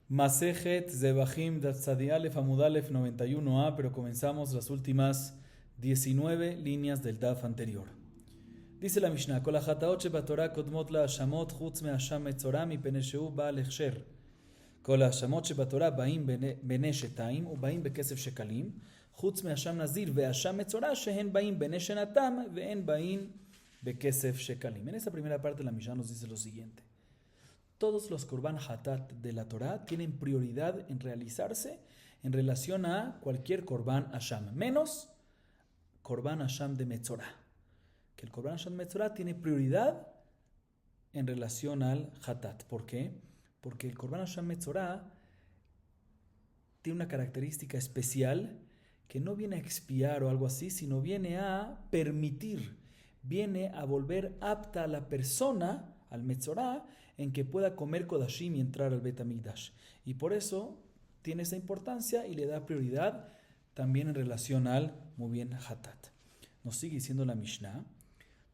Masejet Zebahim Datzadi Alef Amud Alef 91a, pero comenzamos las últimas 19 líneas del Daf anterior. Dice la Mishnah: Kol hachataot shebatorah kodmot lahashamot chutz me'hasham metzorah mipnei shehu ba'al hechsher. Kol hashemot shebatorah ba'im bnei shetaim uba'im bekesef shekalim chutz me'hasham nazir ve'hasham metzorah shehen ba'im bnei shenatam ve'en ba'im bekesef shekalim. En esa primera parte la Mishnah nos dice lo siguiente: todos los korban hatat de la Torah tienen prioridad en realizarse en relación a cualquier korban hasham, menos korban hasham de metzorah. Que el korban hasham de metzorah tiene prioridad en relación al hatat. ¿Por qué? Porque el korban hasham metzorah tiene una característica especial que no viene a expiar o algo así, sino viene a permitir, viene a volver apta a la persona, al metzorah, en que pueda comer kodashim y entrar al Bet Hamikdash. Y por eso tiene esa importancia y le da prioridad también en relación al muy bien hatat. Nos sigue diciendo la Mishnah: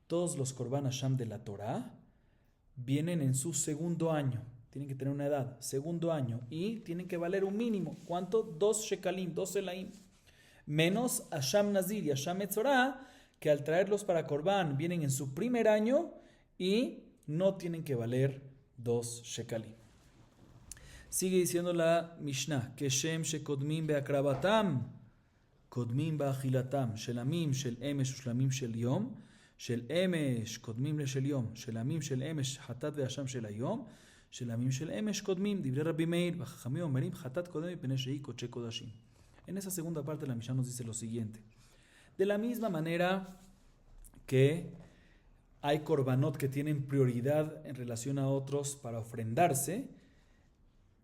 todos los korban hasham de la Torah vienen en su segundo año, tienen que tener una edad, segundo año, y tienen que valer un mínimo. ¿Cuánto? 2 shekalim, 2 elaim. Menos hasham nazir y hasham metzorah, que al traerlos para korban vienen en su primer año y no tienen que valer 2 shekalim. Sigue diciendo la Mishnah: Keshem shekodmim beakrabatam kodmim beachilatam shelamim shel emesh ushlamim shel yom shel emesh kodmim le shel yom shelamim shel emesh hatat ve'hasham shel hayom shelamim shel emesh kodmim divrei Rabbi Meir v'chachamim omerim hatat kodem mipnei shehi kodesh kodashim. En esa segunda parte la Mishnah nos dice lo siguiente: de la misma manera que hay korbanot que tienen prioridad en relación a otros para ofrendarse,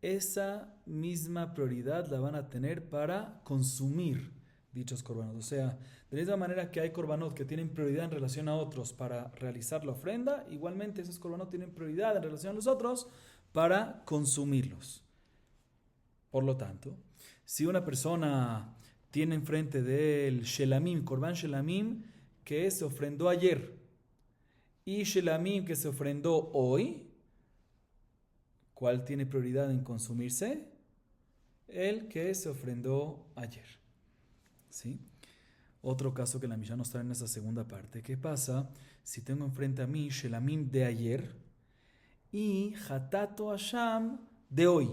esa misma prioridad la van a tener para consumir dichos korbanot. O sea, de la misma manera que hay korbanot que tienen prioridad en relación a otros para realizar la ofrenda, igualmente esos korbanot tienen prioridad en relación a los otros para consumirlos. Por lo tanto, si una persona tiene enfrente del shelamim, korban shelamim, que se ofrendó ayer, y shelamim que se ofrendó hoy, ¿cuál tiene prioridad en consumirse? El que se ofrendó ayer. ¿Sí? Otro caso que la Mishnah nos trae en esa segunda parte: ¿qué pasa si tengo enfrente a mí shelamim de ayer y hatato hasham de hoy?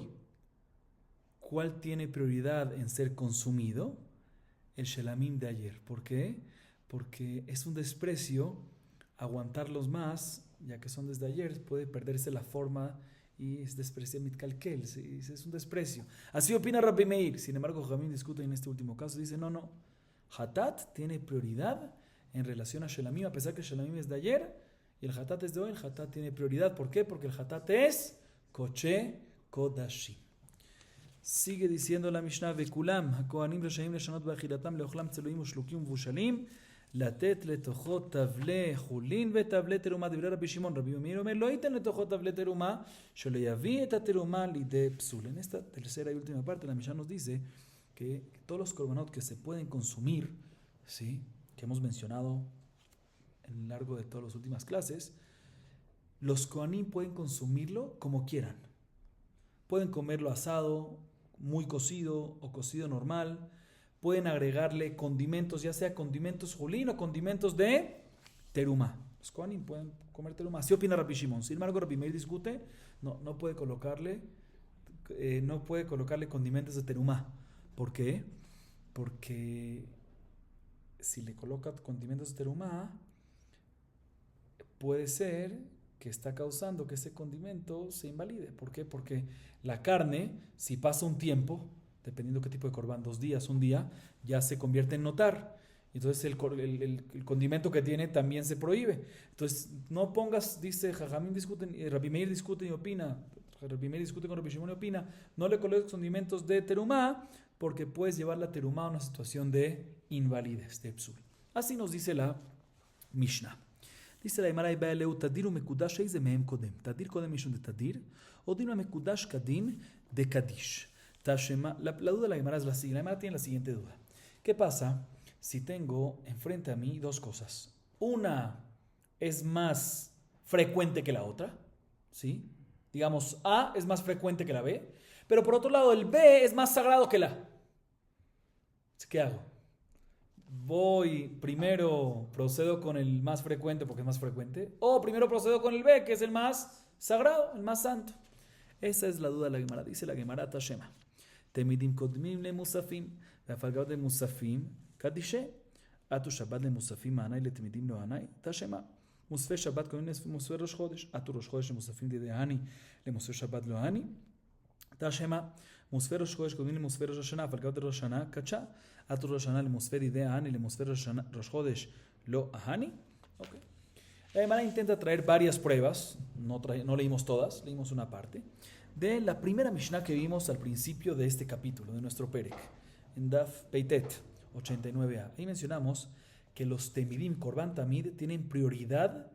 ¿Cuál tiene prioridad en ser consumido? El shelamim de ayer. ¿Por qué? Porque es un desprecio aguantarlos más, ya que son desde ayer, puede perderse la forma y es desprecio mitkalkel, es un desprecio. Así opina Rabbi Meir. Sin embargo, Jamín discute en este último caso, dice no, hatat tiene prioridad en relación a shelamim, a pesar que shelamim es de ayer y el hatat es de hoy. El hatat tiene prioridad. ¿Por qué? Porque el hatat es koche kodashim. Sigue diciendo la Mishnah: Vekulam hakohanim reshaim leshanot beachilatam leochlam tzeluim ushlukim uvushalim לתת לתוכו תבלי חולין ותבלי תרומה. דברי רבי שמעון, רבי מאיר אומר: לא ייתן לתוכו תבלי תרומה, שלא יביא את התרומה לידי פסול. En esta tercera y última parte la Mishnah nos dice que todos los korbanot que se pueden consumir, ¿sí?, que hemos mencionado en lo largo de todas las últimas clases, los kohanim pueden consumirlo como quieran. Pueden comerlo asado, muy cocido o cocido normal. Pueden agregarle condimentos, ya sea condimentos julín o condimentos de terumá. Los kohanim pueden comer terumá. Así opina Rabbi Shimon. Sin embargo, Rabbi Meir discute, no puede colocarle condimentos de terumá. ¿Por qué? Porque si le coloca condimentos de terumá, puede ser que está causando que ese condimento se invalide. ¿Por qué? Porque la carne, si pasa un tiempo, dependiendo qué tipo de korban, 2 días, 1 día, ya se convierte en notar. Entonces el condimento que tiene también se prohíbe. Entonces no pongas, dice Jajamín discuten, Rabbi Meir discute y opina, Rabbi Meir discute con Rabbi Shimon y opina, no le coloques condimentos de terumá, porque puedes llevar la terumá a una situación de invalidez, de psul. Así nos dice la Mishnah. Dice la Gemara: Tadir umekudash eize mehem kodem. Tadir kodem mishum de tadir, o din umekudash kadin de kadish. La duda de la Gemara es la siguiente. La Gemara tiene la siguiente duda: ¿qué pasa si tengo enfrente a mí 2 cosas? Una es más frecuente que la otra, ¿sí? Digamos, A es más frecuente que la B, Pero por otro lado, el B es más sagrado que la. ¿Qué hago? Primero procedo con el más frecuente porque es más frecuente, o primero procedo con el B, que es el más sagrado, el más santo. Esa es la duda de la Gemara. Dice la Gemara Tashema. Temidim kodmim le musafim, ve'afalgav de musafim kadishe. Atu Shabbat le musafim anay le temidim lo anay Tashema. Musfe Shabbat kodmim le musfe Rosh Chodesh. Atu Rosh Chodesh le musafim de ani le musfe Shabbat lo ani Tashema. Musfe Rosh Chodesh kodmim le musfe Rosh Hashanah, afalgav de Rosh Hashanah kacha. Atu Rosh Hashanah le musfe de ani le musfe Rosh Chodesh lo ahani. Okay. La Gemara intenta traer varias pruebas, no leímos todas, leímos una parte, de la primera Mishnah que vimos al principio de este capítulo, de nuestro Perek, en Daf Peitet 89a. Ahí mencionamos que los Temidim Korban Tamid tienen prioridad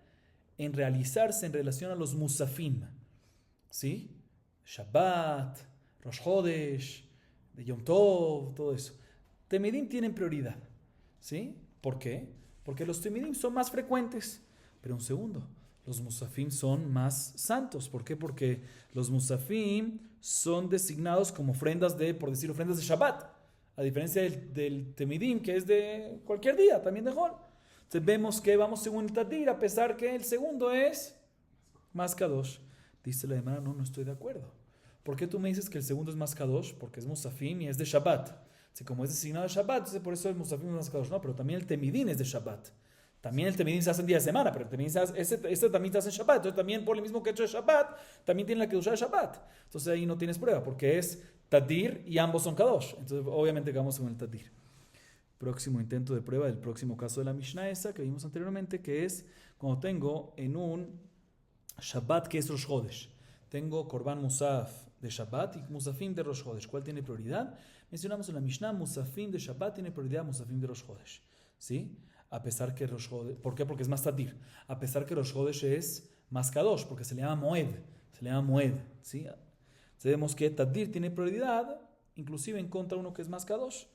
en realizarse en relación a los Musafim, ¿sí? Shabbat, Rosh Chodesh, de Yom Tov, todo eso. Temidim tienen prioridad, ¿sí? ¿Por qué? Porque los Temidim son más frecuentes. Pero un segundo, los Musafim son más santos. ¿Por qué? Porque los Musafim son designados como ofrendas por decir, ofrendas de Shabbat. A diferencia del Temidim, que es de cualquier día, también de Hol. Entonces vemos que vamos según el Tadir, a pesar que el segundo es más Kadosh. Dice la Gemara, no estoy de acuerdo. ¿Por qué tú me dices que el segundo es más Kadosh? Porque es Musafim y es de Shabbat. Si como es designado de Shabbat, entonces por eso el Musafim es más Kadosh. No, pero también el Temidim es de Shabbat. También el Temidim se hace en día de semana, pero el Temidim este también se hace en Shabbat. Entonces también por el mismo que hecho de Shabbat, también tiene la Kedushá de Shabbat. Entonces ahí no tienes prueba, porque es Tadir y ambos son Kadosh. Entonces obviamente quedamos con el Tadir. Próximo intento de prueba del próximo caso de la Mishnah esa que vimos anteriormente, que es cuando tengo en un Shabbat que es Rosh Chodesh. Tengo Korban Musaf de Shabbat y Musafim de Rosh Chodesh. ¿Cuál tiene prioridad? Mencionamos en la Mishnah, Musafim de Shabbat tiene prioridad, Musafim de Rosh Chodesh. ¿Sí? A pesar que Rosh Chodesh, ¿por qué? Porque es más Tadir. A pesar que Rosh Chodesh es más Kadosh, porque se le llama Moed. ¿Sí? Sabemos que Tadir tiene prioridad, inclusive en contra de uno que es más Kadosh.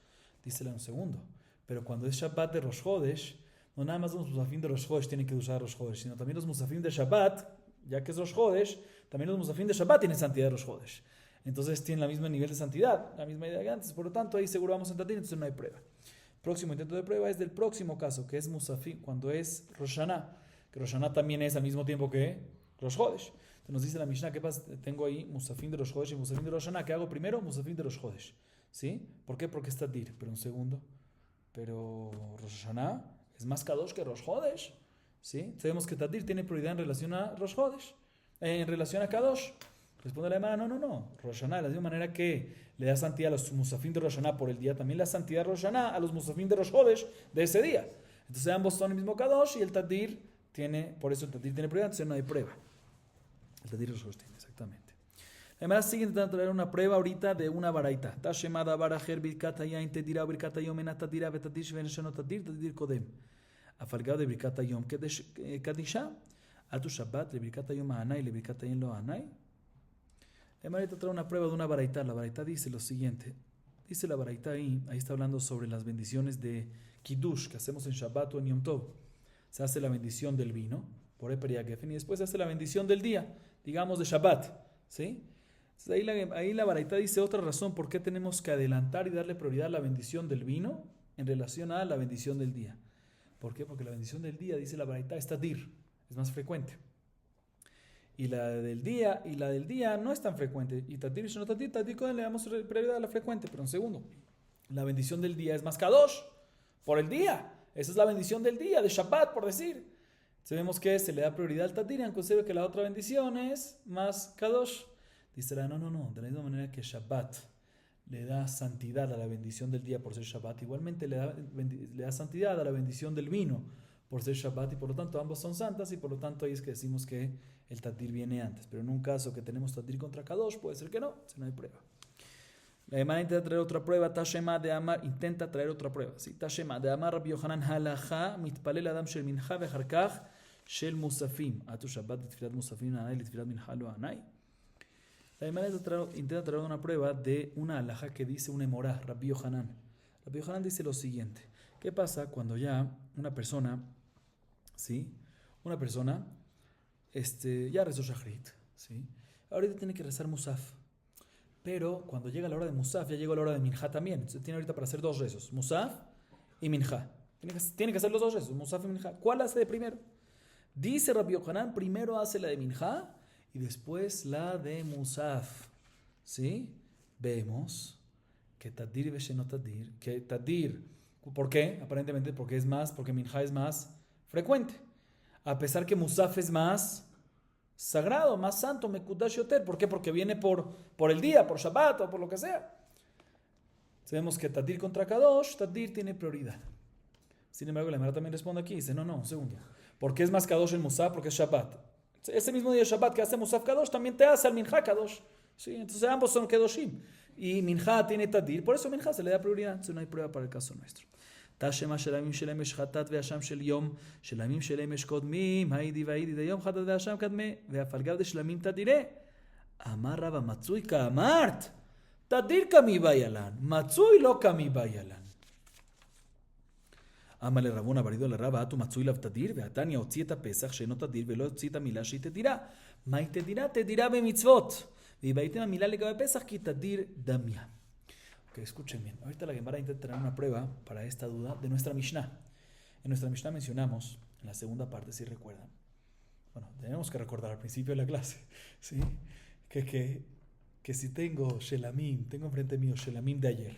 Dísele un segundo. Pero cuando es Shabbat de Rosh Chodesh, no nada más los Musafim de Rosh Chodesh tienen que usar Rosh Chodesh, sino también los Musafim de Shabbat, ya que es Rosh Chodesh, también los Musafim de Shabbat tienen santidad de Rosh Chodesh. Entonces tienen el mismo nivel de santidad, la misma idea que antes. Por lo tanto, ahí seguro vamos a Tadir, entonces no hay prueba. Próximo intento de prueba es del próximo caso, que es Musafim, cuando es Rosh Hashanah, que Rosh Hashanah también es al mismo tiempo que Rosh Chodesh. Entonces nos dice la Mishnah, ¿qué pasa? Tengo ahí Musafim de Rosh Chodesh y Musafim de Rosh Hashanah. ¿Qué hago primero? Musafim de Rosh Chodesh. ¿Sí? ¿Por qué? Porque es Tadir. Pero un segundo. Pero Rosh Hashanah es más Kadosh que Rosh Chodesh. ¿Sí? Sabemos que Tadir tiene prioridad en relación a Rosh Chodesh, en relación a Kadosh. Responde la hermana, no. Rosh Hashanah, de la misma manera que le da santidad a los Musafim de Rosh Hashanah por el día, también le da santidad a Rosh Hashanah a los Musafim de Rosh Chodesh de ese día. Entonces ambos son el mismo Kadosh y el Tadir por eso el Tadir tiene prioridad, entonces no hay prueba. El Tadir Rosh Chodesh tiene, exactamente. Además sigue intentando traer una prueba ahorita de una baraita. Tashemada barajer birkat hayain tedira birkat hayom enat tadira vetadir shvenesheno tadir kodem. Afalgado de birkat hayom kadisha atu Shabbat le birkat hayom anay le birkat hayom lo anay. La Marita trae una prueba de una baraita. La baraita dice lo siguiente. Dice la baraita ahí está hablando sobre las bendiciones de Kiddush que hacemos en Shabbat o en Yom Tov. Se hace la bendición del vino, por Eperiagefen, y después se hace la bendición del día, digamos de Shabbat. ¿Sí? Entonces ahí la baraita dice otra razón por qué tenemos que adelantar y darle prioridad a la bendición del vino en relación a la bendición del día. ¿Por qué? Porque la bendición del día, dice la baraita, es Tadir, es más frecuente. Y la del día no es tan frecuente. Y Tadir y no Tadir le damos prioridad a la frecuente. Pero un segundo, la bendición del día es más Kadosh por el día. Esa es la bendición del día, de Shabbat, por decir. Sabemos que se le da prioridad al Tadir, aunque se ve que la otra bendición es más Kadosh. Dice no. De la misma manera que Shabbat le da santidad a la bendición del día por ser Shabbat, igualmente le da santidad a la bendición del vino por ser Shabbat, y por lo tanto ambos son santas, y por lo tanto ahí es que decimos que el Tadir viene antes. Pero en un caso que tenemos Tadir contra Kadosh, puede ser que no, si no hay prueba. La Gemara intenta traer otra prueba. Tashema de Amar intenta traer otra prueba. ¿Sí? Tashema de Amar Rabbi Yohanan halacha mitpalel adam shel mincha vecharkach shel musafim atu Shabbat litfilat musafim anay litfilat mincha lo anay. La Gemara intenta traer una prueba de una halacha que dice un emorá, Rabbi Yohanan. Rabbi Yohanan dice lo siguiente: ¿qué pasa cuando ya una persona, ¿sí? Ya rezó Shachrit, ¿sí? Ahorita tiene que rezar Musaf. Pero cuando llega la hora de Musaf, ya llegó la hora de Minjá también. Entonces tiene ahorita para hacer dos rezos, Musaf y Minjá. Tiene que hacer los dos rezos, Musaf y Minjá. ¿Cuál hace de primero? Dice Rabbi Yohanan, primero hace la de Minjá y después la de Musaf. ¿Sí? Vemos que Tadir no Tadir, que Tadir, ¿por qué? Aparentemente porque Minjá es más frecuente. A pesar que Musaf es más sagrado, más santo, Mekudash Yoter. ¿Por qué? Porque viene por el día, por Shabbat o por lo que sea. Sabemos que Tadir contra Kadosh, Tadir tiene prioridad. Sin embargo, la Gemara también responde aquí, dice, no, un segundo. ¿Por qué es más Kadosh el Musaf? Porque es Shabbat. Ese mismo día de Shabbat que hace Musaf Kadosh, también te hace al Minjá Kadosh. ¿Sí? Entonces ambos son Kedoshim. Y Minjá tiene Tadir, por eso Minjá se le da prioridad. Entonces no hay prueba para el caso nuestro. תשמע של הימים שלהם יש חטאת ואשם של יום, של הימים שלהם יש קודמים, היידי והיידי דיום חטאת ואשם קדמה, ואף על גב דשלמים תדירה. אמר רבא מצוי כאמרת, תדיר כמי ביילן, מצוי לא כמי ביילן. אמר לרבונה ברידו לרבא, אתו מצוי לב תדיר, והתניא הוציא את הפסח שאינו תדיר ולא הוציא את המילה שהיא תדירה. מהי תדירה? תדירה במצוות. והיא בהיתם המילה לגבי פסח כי תדיר דמיה. Okay, escuchen bien. Ahorita la Gemara intenta traer una prueba para esta duda de nuestra Mishnah. En nuestra Mishnah mencionamos, en la segunda parte, si recuerdan, bueno, tenemos que recordar al principio de la clase, ¿sí? Que si tengo Shelamim, tengo enfrente mío Shelamim de ayer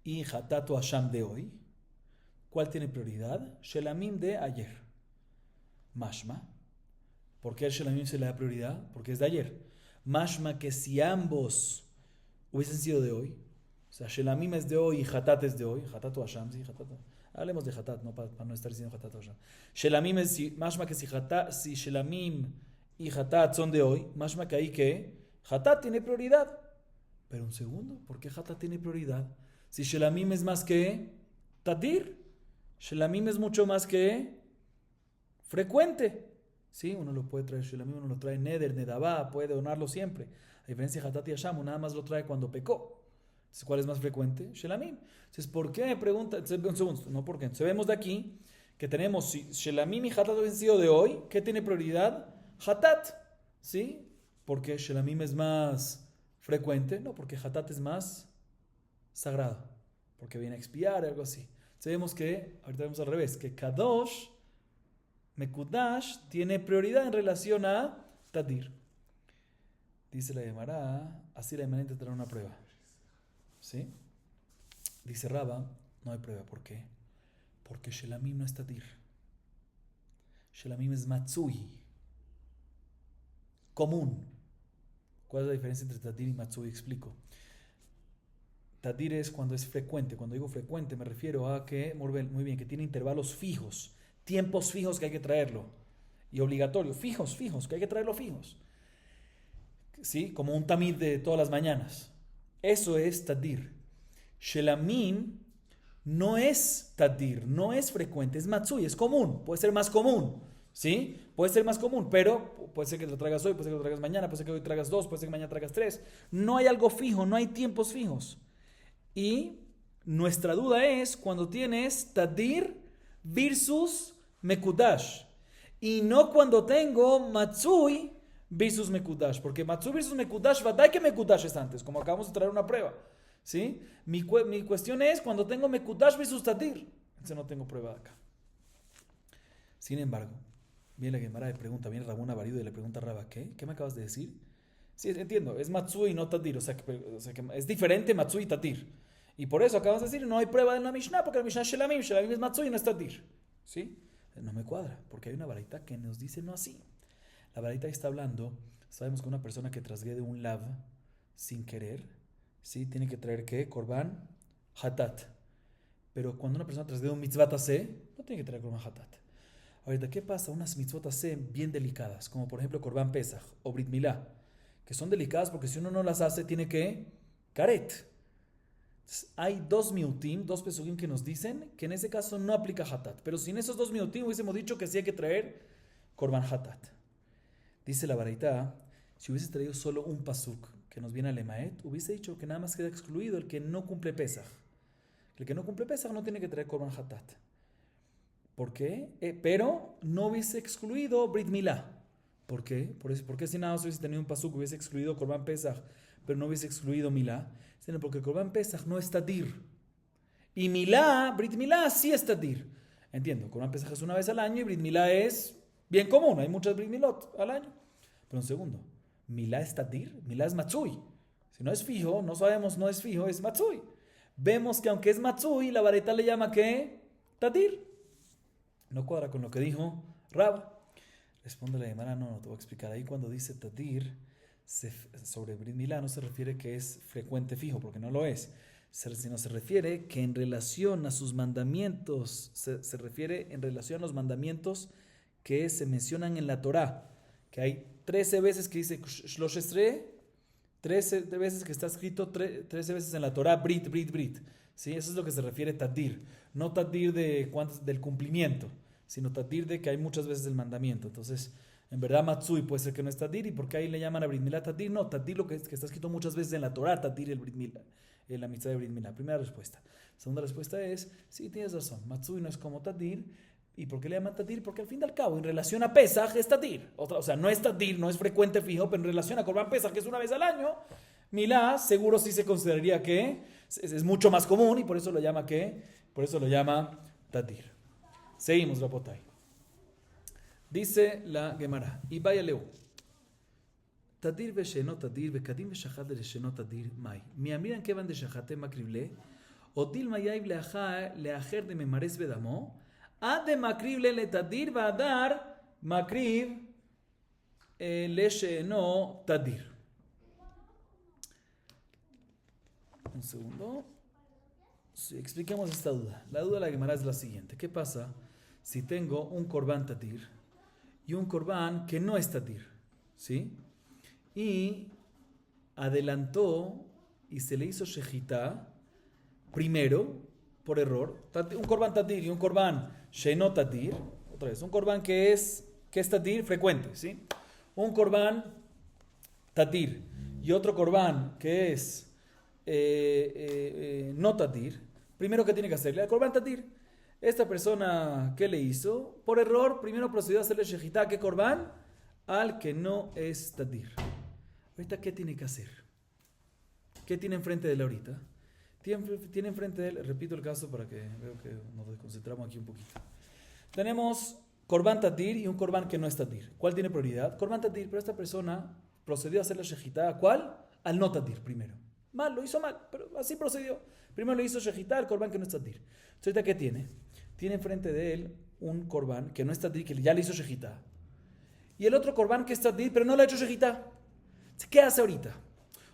y Hatatu Hasham de hoy, ¿cuál tiene prioridad? Shelamim de ayer. Mashma. ¿Por qué al Shelamim se le da prioridad? Porque es de ayer. Mashma que si ambos hubiesen sido de hoy, o sea, Shelamim es de hoy y Hatat es de hoy, Hatatu Hasham, sí, Hatat. Hablemos de Hatat, no para no estar diciendo Hatatu Hasham. Shelamim es, mashma que si Shelamim y Hatat son de hoy, mashma que ahí que Hatat tiene prioridad. Pero un segundo, ¿por qué Hatat tiene prioridad? Si Shelamim es más que Tadir, Shelamim es mucho más que frecuente. Sí, uno lo puede traer Shelamim, uno lo trae Neder, Nedabá, puede donarlo siempre. A diferencia de Hatat y Hasham, nada más lo trae cuando pecó. Entonces, ¿cuál es más frecuente? Shelamim. Entonces, ¿por qué? Me pregunta, un segundo, no por qué. Entonces, vemos de aquí que tenemos, si Shelamim y Hatat han sido de hoy, ¿qué tiene prioridad? Hatat. ¿Sí? Porque Shelamim es más frecuente, no, porque Hatat es más sagrado, porque viene a expiar, algo así. Entonces, vemos que, ahorita vemos al revés, que Kadosh, Mekudash, tiene prioridad en relación a Tadir. Dice la Gemara, así la Gemara intentará una prueba. ¿Sí? Dice Raba, no hay prueba. ¿Por qué? Porque Shelamim no es Tadir. Shelamim es Matsui. Común. ¿Cuál es la diferencia entre Tadir y Matsui? Explico. Tadir es cuando es frecuente. Cuando digo frecuente me refiero a que, muy bien, que tiene intervalos fijos, tiempos fijos que hay que traerlo. Y obligatorio, fijos, que hay que traerlo fijos. ¿Sí? Como un tamid de todas las mañanas. Eso es Tadir. Shelamim no es Tadir, no es frecuente, es Matsui, es común, puede ser más común, ¿sí? Puede ser más común, pero puede ser que lo traigas hoy, puede ser que lo traigas mañana, puede ser que hoy traigas 2, puede ser que mañana traigas 3. No hay algo fijo, no hay tiempos fijos. Y nuestra duda es cuando tienes Tadir versus Mekudash. Y no cuando tengo Matsui versus Mekudash, porque Matsui versus Mekudash, vadai que Mekudash es antes, como acabamos de traer una prueba, ¿sí? Mi cuestión es cuando tengo Mekudash versus Tadir, entonces no tengo prueba de acá. Sin embargo, viene la Gemara y pregunta, viene Rabuna Barido y le pregunta a Raba, ¿qué me acabas de decir? Sí, entiendo, es Matsui y no Tadir, o sea que es diferente Matsui y Tadir, y por eso acabas de decir, no hay prueba en la Mishnah, porque la Mishnah es Shelamim es Matsui y no es Tadir, ¿sí? No me cuadra, porque hay una baraita que nos dice no así. La baraita está hablando, sabemos que una persona que trasgrede un lav sin querer, ¿sí? Tiene que traer ¿qué? Korban hatat. Pero cuando una persona trasgrede un mitzvot aseh, no tiene que traer korban hatat. Ahorita, ¿qué pasa? Unas mitzvot aseh bien delicadas, como por ejemplo korban pesach o brit milá, que son delicadas porque si uno no las hace, tiene que karet. Entonces, hay dos miutim, dos pesukim que nos dicen que en ese caso no aplica hatat. Pero si en esos dos miutim hubiésemos dicho que sí hay que traer korban hatat. Dice la baraita, si hubiese traído solo un pasuk que nos viene al Emaet, hubiese dicho que nada más queda excluido el que no cumple Pesach. El que no cumple Pesach no tiene que traer Korban Hatat. ¿Por qué? Pero no hubiese excluido Brit Milá. ¿Por qué? ¿Por qué si nada más hubiese tenido un pasuk hubiese excluido Korban Pesach, pero no hubiese excluido Milá, porque el Corban Pesach no es Tadir. Y Milá, Brit Milá, sí es Tadir. Entiendo, Corban Pesach es una vez al año y Brit Milá es bien común, hay muchas Brit Milot al año. Pero un segundo, Milá es Tadir, Milá es Matsui. Si no es fijo, no sabemos, no es fijo, es Matsui. Vemos que aunque es Matsui, la vareta le llama ¿qué? Tadir. No cuadra con lo que dijo Rab. Responde la Gemara, no, te voy a explicar. Ahí cuando dice Tadir, sobre Brit Milá no se refiere que es frecuente fijo, porque no lo es. Sino se refiere que en relación a sus mandamientos, se refiere en relación a los mandamientos que se mencionan en la Torá, que hay 13 veces que dice Shlosh Esrei, 13 veces que está escrito 13 veces en la Torá, Brit, Brit, Brit. ¿Sí? Eso es lo que se refiere Tadir. No Tadir del cumplimiento, sino Tadir de que hay muchas veces el mandamiento. Entonces, en verdad Matsui puede ser que no es Tadir, y porque ahí le llaman a Brit Milá Tadir. No, Tadir lo que está escrito muchas veces en la Torá, Tadir el Brit Milá, la mitzvah de Brit Milá. Primera respuesta. Segunda respuesta es, sí, tienes razón, Matsui no es como Tadir. ¿Y por qué le llaman Tadir? Porque al fin y al cabo, en relación a Pesach es Tadir. O sea, no es Tadir, no es frecuente fijo, pero en relación a Corban Pesach, que es una vez al año, Milá seguro sí se consideraría que es mucho más común, y por eso lo llama ¿qué? Por eso lo llama Tadir. Seguimos, Rabotai. Dice la Gemara, y vaya leu. Tadir vesheno tadir, vekadim veshachat vesheno tadir, mai. Mi amiran que van de shachate makrible, otil mayayv leajer de memares vedamo, ad de makrible le tadir va a dar makrib lesheno tadir. Un segundo. Sí, expliquemos esta duda. La duda de la Gemara es la siguiente. ¿Qué pasa si tengo un Corban Tadir y un Corban que no es Tadir? ¿Sí? Y adelantó y se le hizo Shejitá primero, por error. Un Corban Tadir y un Corban Sheno Tadir. Otra vez, un Corban que es Tadir frecuente. ¿Sí? Un Corban Tadir y otro Corban que es no Tadir. Primero, ¿qué tiene que hacerle? Al Corban Tadir. Esta persona, ¿qué le hizo? Por error, primero procedió a hacerle Shejitá. ¿Qué Corban? Al que no es Tadir. Ahorita, ¿qué tiene que hacer? ¿Qué tiene enfrente de él ahorita? Tiene enfrente de él, repito el caso para que veo que nos desconcentramos aquí un poquito. Tenemos Corban Tadir y un Corban que no es Tadir. ¿Cuál tiene prioridad? Corban Tadir, pero esta persona procedió a hacerle Shejitá. ¿A cuál? Al no Tadir primero. Mal, lo hizo mal, pero así procedió. Primero le hizo Shejitá al Corban que no es Tadir. Entonces, ¿ahorita qué tiene? Tiene enfrente de él un Corban que no es Tadir, que ya le hizo Shejitá. Y el otro Corban que es Tadir, pero no le ha hecho Shejitá. ¿Qué hace ahorita?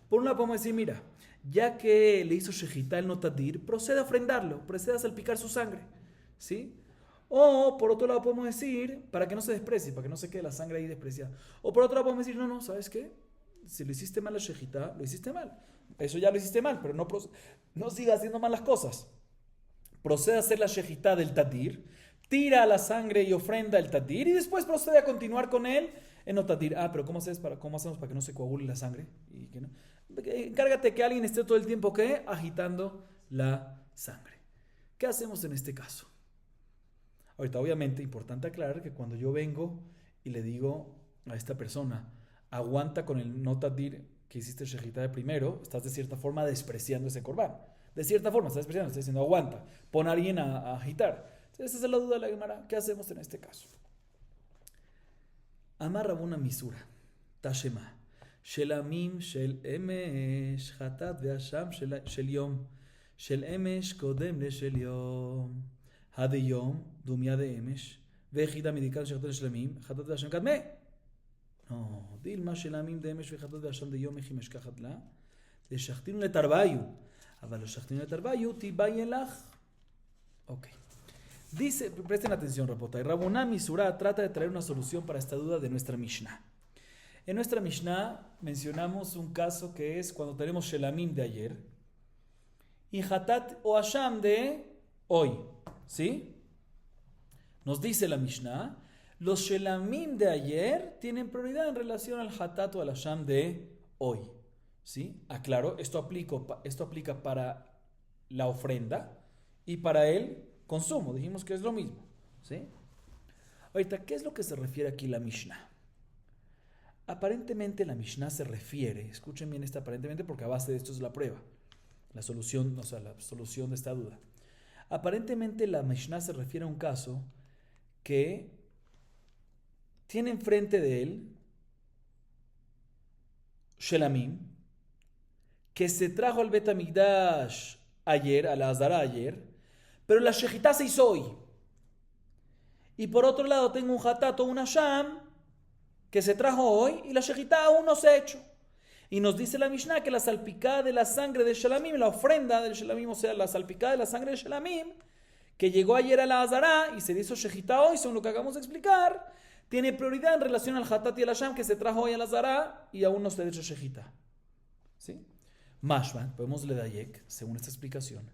Por un lado podemos decir, mira, ya que le hizo Shejitá el no Tadir, procede a ofrendarlo, procede a salpicar su sangre. ¿Sí? O por otro lado podemos decir, para que no se desprecie, para que no se quede la sangre ahí despreciada. O por otro lado podemos decir, no, ¿sabes qué? Si lo hiciste mal a Shejitá, lo hiciste mal. Eso ya lo hiciste mal, pero no sigas haciendo malas cosas. Procede a hacer la Shejitá del Tadir, tira la sangre y ofrenda el Tadir, y después procede a continuar con él en no Tadir. Pero ¿cómo hacemos para que no se coagule la sangre? Y que no? Encárgate que alguien esté todo el tiempo ¿qué? Agitando la sangre. ¿Qué hacemos en este caso? Ahorita, obviamente, importante aclarar que cuando yo vengo y le digo a esta persona, aguanta con el no Tadir que hiciste Shejitá de primero, estás de cierta forma despreciando ese Corban. De cierta forma, estás despreciando, estás diciendo aguanta, pon a alguien a agitar. Entonces, esa es la duda de la Gemara. ¿Qué hacemos en este caso? Amar Rabuna Misura, Tashema, Shelamim, Shel Emesh, Hatat ve'asham Shel Yom, Shel Emesh, Kodem le Shel Yom, Hade Yom, Dumia de Emesh, Ve'echida Midikal Shechatot Shelamim, Hatat ve'asham Kadme. No, Dilma Shelamim de Emesh ve'chatot ve'asham de Yom Echimesh Kachat la, le Shachtinu le Tarbayu, Aval lo Shachtinu le Tarbayu, Tibayelach. Ok. Dice, presten atención, Rapotay. Rabuna Misura trata de traer una solución para esta duda de nuestra Mishnah. En nuestra Mishnah mencionamos un caso que es cuando tenemos Shelamim de ayer y Hatat o Asham de hoy. ¿Sí? Nos dice la Mishnah, los Shelamim de ayer tienen prioridad en relación al Hatat o al Asham de hoy. ¿Sí? Aclaro, esto aplica para la ofrenda y para el consumo. Dijimos que es lo mismo. ¿Sí? Ahorita, ¿qué es lo que se refiere aquí la Mishnah? aparentemente la Mishnah se refiere, escuchen bien esta aparentemente porque a base de esto es la prueba, la solución, o sea, la solución de esta duda. Aparentemente la Mishnah se refiere a un caso que tiene enfrente de él Shelamim, que se trajo al Bet HaMikdash ayer, a la Azara ayer, pero la Shejitá se hizo hoy. Y por otro lado tengo un Hatat o un Asham que se trajo hoy y la Shejitá aún no se ha hecho. Y nos dice la Mishnah que la salpicada de la sangre de Shelamim, la ofrenda del Shelamim, o sea, la salpicada de la sangre de Shelamim, que llegó ayer a la Azara y se hizo Shejitá hoy, según lo que acabamos de explicar, tiene prioridad en relación al Hatat y al Asham que se trajo hoy a la Azara y aún no se ha hecho Shejitá. ¿Sí? Mashman, podemos ledayek, según esta explicación,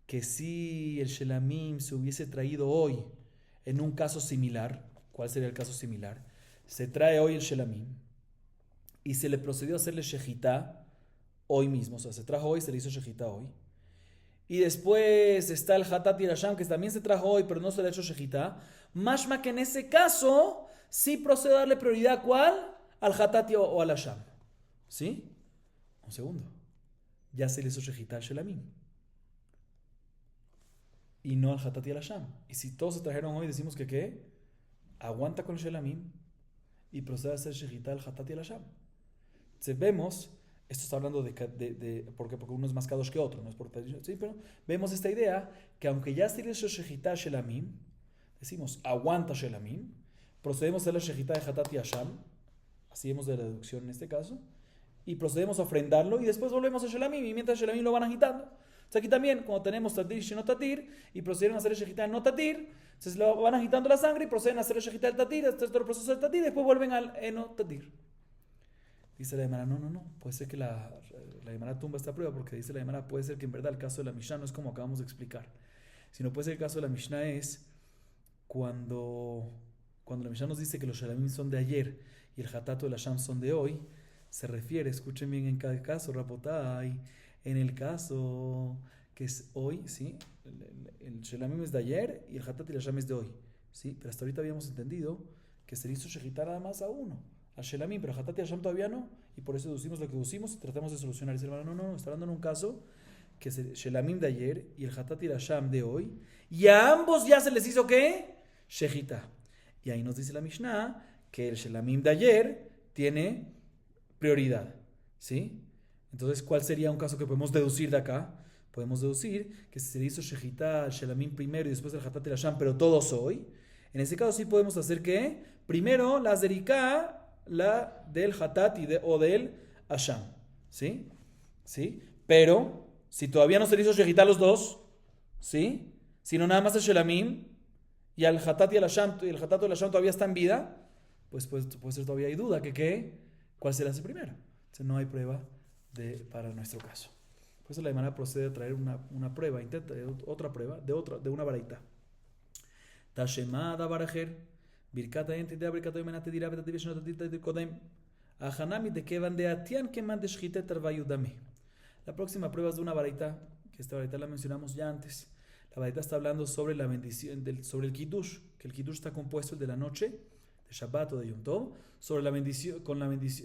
que si el Shelamim se hubiese traído hoy en un caso similar, ¿cuál sería el caso similar? Se trae hoy el Shelamim y se le procedió a hacerle Shejitá hoy mismo, o sea, se trajo hoy, se le hizo Shejitá hoy. Y después está el Hatat y el Asham, que también se trajo hoy, pero no se le ha hecho Shejitá. Mashma que en ese caso sí procede a darle prioridad, ¿cuál? Al Hatat o al Asham. ¿Sí? Un segundo. Ya se le hizo Shejitá al Shelamim y no al Hatat y al Asham. Y si todos se trajeron hoy, decimos que ¿qué? Aguanta con el Shelamim y procede a hacer Shejitá al Hatat y al Asham. Entonces vemos, esto está hablando porque uno es más kadosh que otro, no es por tradición, sí, pero vemos esta idea que aunque ya se le hizo Shejitá al Shelamim, decimos aguanta Shelamim, procedemos a hacer la Shejitá de Hatat y Asham, así vemos de la deducción en este caso, y procedemos a ofrendarlo y después volvemos a Shelamim y mientras Shelamim lo van agitando. Entonces aquí también, cuando tenemos Tatir y no Tatir y proceden a hacer el Shejitá no Tatir, entonces lo van agitando la sangre y proceden a hacer el Shejitá del Tatir, hacer todo el proceso del Tatir y después vuelven al no Tatir. Dice la Gemara, no, puede ser que la Gemara tumba esta prueba porque dice la Gemara, puede ser que en verdad el caso de la Mishnah no es como acabamos de explicar, sino puede ser que el caso de la Mishnah es cuando la Mishnah nos dice que los Shelamim son de ayer y el Hatat o el Asham son de hoy, se refiere, escuchen bien en cada caso, Rabotai, en el caso que es hoy, ¿sí? El Shelamim es de ayer y el Hatat y el Asham es de hoy, ¿sí? Pero hasta ahorita habíamos entendido que se le hizo Shejitá nada más a uno, al Shelamim, pero al Hatat y al Asham todavía no, y por eso deducimos lo que deducimos y tratamos de solucionar. Y dice, no, está hablando en un caso que es el Shelamim de ayer y el Hatat y el Asham de hoy, y a ambos ya se les hizo ¿qué? Shejitá. Y ahí nos dice la Mishnah que el Shelamim de ayer tiene prioridad, ¿sí? Entonces, ¿cuál sería un caso que podemos deducir de acá? Podemos deducir que si se le hizo Shejitá al Shelamim primero y después el Hatat y el Asham, pero todos hoy, en ese caso sí podemos hacer que primero la Zeriká, la del Hatat o del Asham, ¿sí? ¿Sí? Pero, si todavía no se le hizo Shejitá a los dos, ¿sí? Sino nada más el Shelamim y al Hatat y el Asham, y el Hatat o el Asham todavía está en vida, pues puede ser todavía hay duda ¿cuál se le hace primero? Entonces no hay prueba para nuestro caso. Por eso la Gemara procede a traer una prueba, intenta otra prueba de una baraita. Tashema da barajer, birkata ente de birkata menate dirá betati veshnot de kodem, ahanami de kevan de atian que man de shchite tervayudame. La próxima prueba es de una baraita, que esta baraita la mencionamos ya antes. La baraita está hablando sobre la bendición, sobre el kiddush, que el kiddush está compuesto el de la noche, de Shabbat o de Yom Tov, sobre la bendición,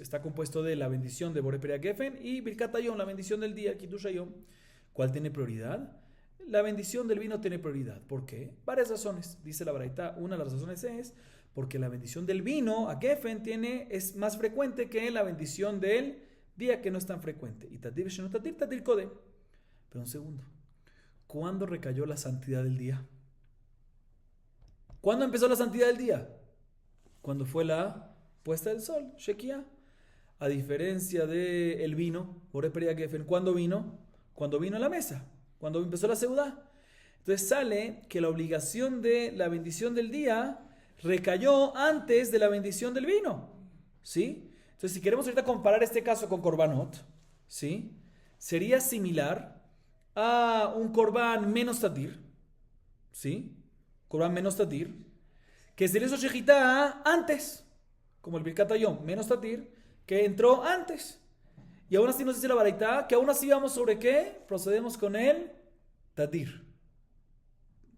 está compuesto de la bendición de Borei Peri HaGefen y Birkat Hayom, la bendición del día, Kiddush Hayom. ¿Cuál tiene prioridad? La bendición del vino tiene prioridad. ¿Por qué? Varias razones. Dice la Baraita, una de las razones es porque la bendición del vino a Gefen es más frecuente que la bendición del día, que no es tan frecuente. Y Tatir Shenot Tatir, Tatir Kodem. Pero un segundo. ¿Cuándo recayó la santidad del día? ¿Cuándo empezó la santidad del día? Cuando fue la puesta del sol, Shekia. A diferencia del vino, Borei Peri HaGefen, ¿cuándo vino? Cuando vino a la mesa, cuando empezó la seudá. Entonces sale que la obligación de la bendición del día recayó antes de la bendición del vino, ¿sí? Entonces, si queremos ahorita comparar este caso con Korbanot, ¿sí? Sería similar a un Korban menos Tatir, ¿sí? Korban menos Tatir, que se le hizo Shejitá antes, como el Birkat Hayom, menos Tatir, que entró antes. Y aún así nos dice la Baraita que aún así vamos sobre qué, procedemos con el Tatir,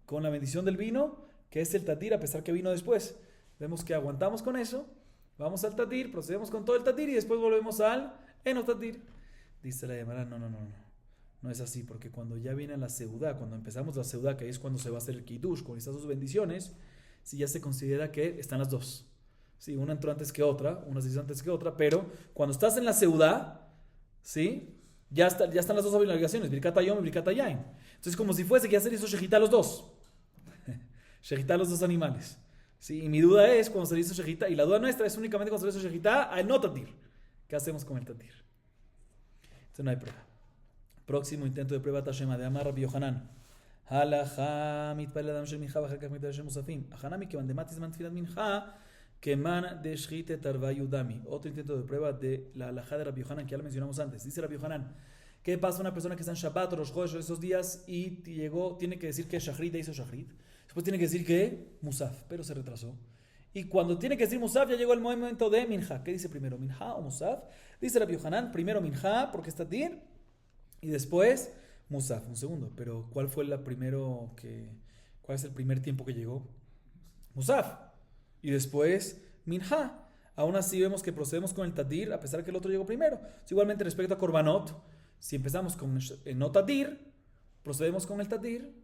con la bendición del vino, que es el Tatir, a pesar que vino después. Vemos que aguantamos con eso Vamos al tatir, procedemos con todo el tatir y después volvemos al enotatir. Dice la Gemara, no. No es así, porque cuando ya viene la seudá, cuando empezamos la seudá, que es cuando se va a hacer el kiddush, con estas dos bendiciones, si ya se considera que están las dos. Sí, una entró antes que otra, una se hizo antes que otra, pero cuando estás en la seudá, ¿sí? Ya están las dos obligaciones, Birkat Hayom y Birkat Hayaim. Entonces, como si fuese que ya se le hizo shejitá a los dos. Shejitá a los dos animales. ¿Sí? Y mi duda es cuando se le hizo shejitá, y la duda nuestra es únicamente cuando se le hizo shejitá al no tatir. ¿Qué hacemos con el tatir? Entonces no hay prueba. Próximo intento de prueba Tashema de Amar Rabbi Yohanan. Halacha mitpalel adam shel mincha ואחר כך מתפלל shel musafim. Achana מכיוון דמתי זמן תפילת מנחה כמן דשחית ערווה יודמי. Otro intento de prueba de la halajá de Rabbi Yohanan que ya lo mencionamos antes. Dice Rabbi Yohanan, ¿qué pasa a una persona que está en Shabbat o Rosh Chodesh esos días y tiene que decir que Shachrit hizo Shachrit? Después tiene que decir que Musaf, pero se retrasó. Y cuando tiene que decir Musaf, ya llegó el momento de Minja. ¿Qué dice primero, Minja o Musaf? Dice Rabbi Yohanan, primero Minja, porque está Tir, y después Musaf, un segundo. Pero ¿cuál es el primer tiempo que llegó? Musaf. Y después Minja. Aún así vemos que procedemos con el Tadir, a pesar que el otro llegó primero. Igualmente respecto a Korbanot, si empezamos con el no Tadir, procedemos con el Tadir.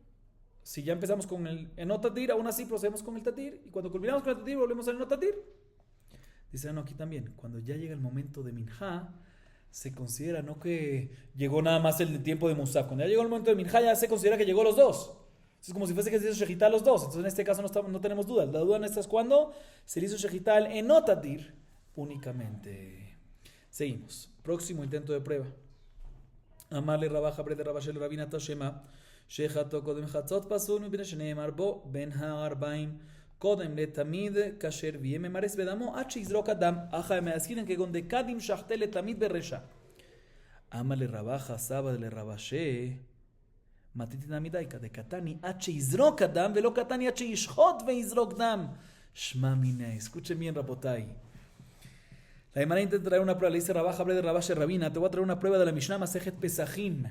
Si ya empezamos con el enotatir, aún así procedemos con el tatir. Y cuando culminamos con el tatir, volvemos al enotatir. Dice, no, aquí también. Cuando ya llega el momento de Minja, se considera no que llegó nada más el tiempo de Musaf. Cuando ya llegó el momento de Minja, ya se considera que llegó los dos. Es como si fuese que se hizo shejitá los dos. Entonces en este caso no tenemos dudas. La duda nuestra es cuando se le hizo shejitá el enotatir únicamente. Seguimos. Próximo intento de prueba. Amarle Rabaja, Brede Rabashel, Rabina Tashema. שחטא קודם חצות פסול מפני שנאמר בו בין הארבעים קודם לתמיד כאשר ויהיה ממרס בדמו עד שיזרוק הדם אך המאזכירים כגון דקדים שחטא לתמיד ברשע. אמר לרבחה סבא לרבשה מתיתי נמידייקה דקתני עד שיזרוק הדם ולא קטני עד שישחוט ויזרוק דם. שמע מיני, escuchen bien רבותיי. La Gemara intenta traer una prueba, le dice Rabaja, hablé de Rabashe Rabina, te voy a traer una prueba de la Mishnah Masejet Pesachim.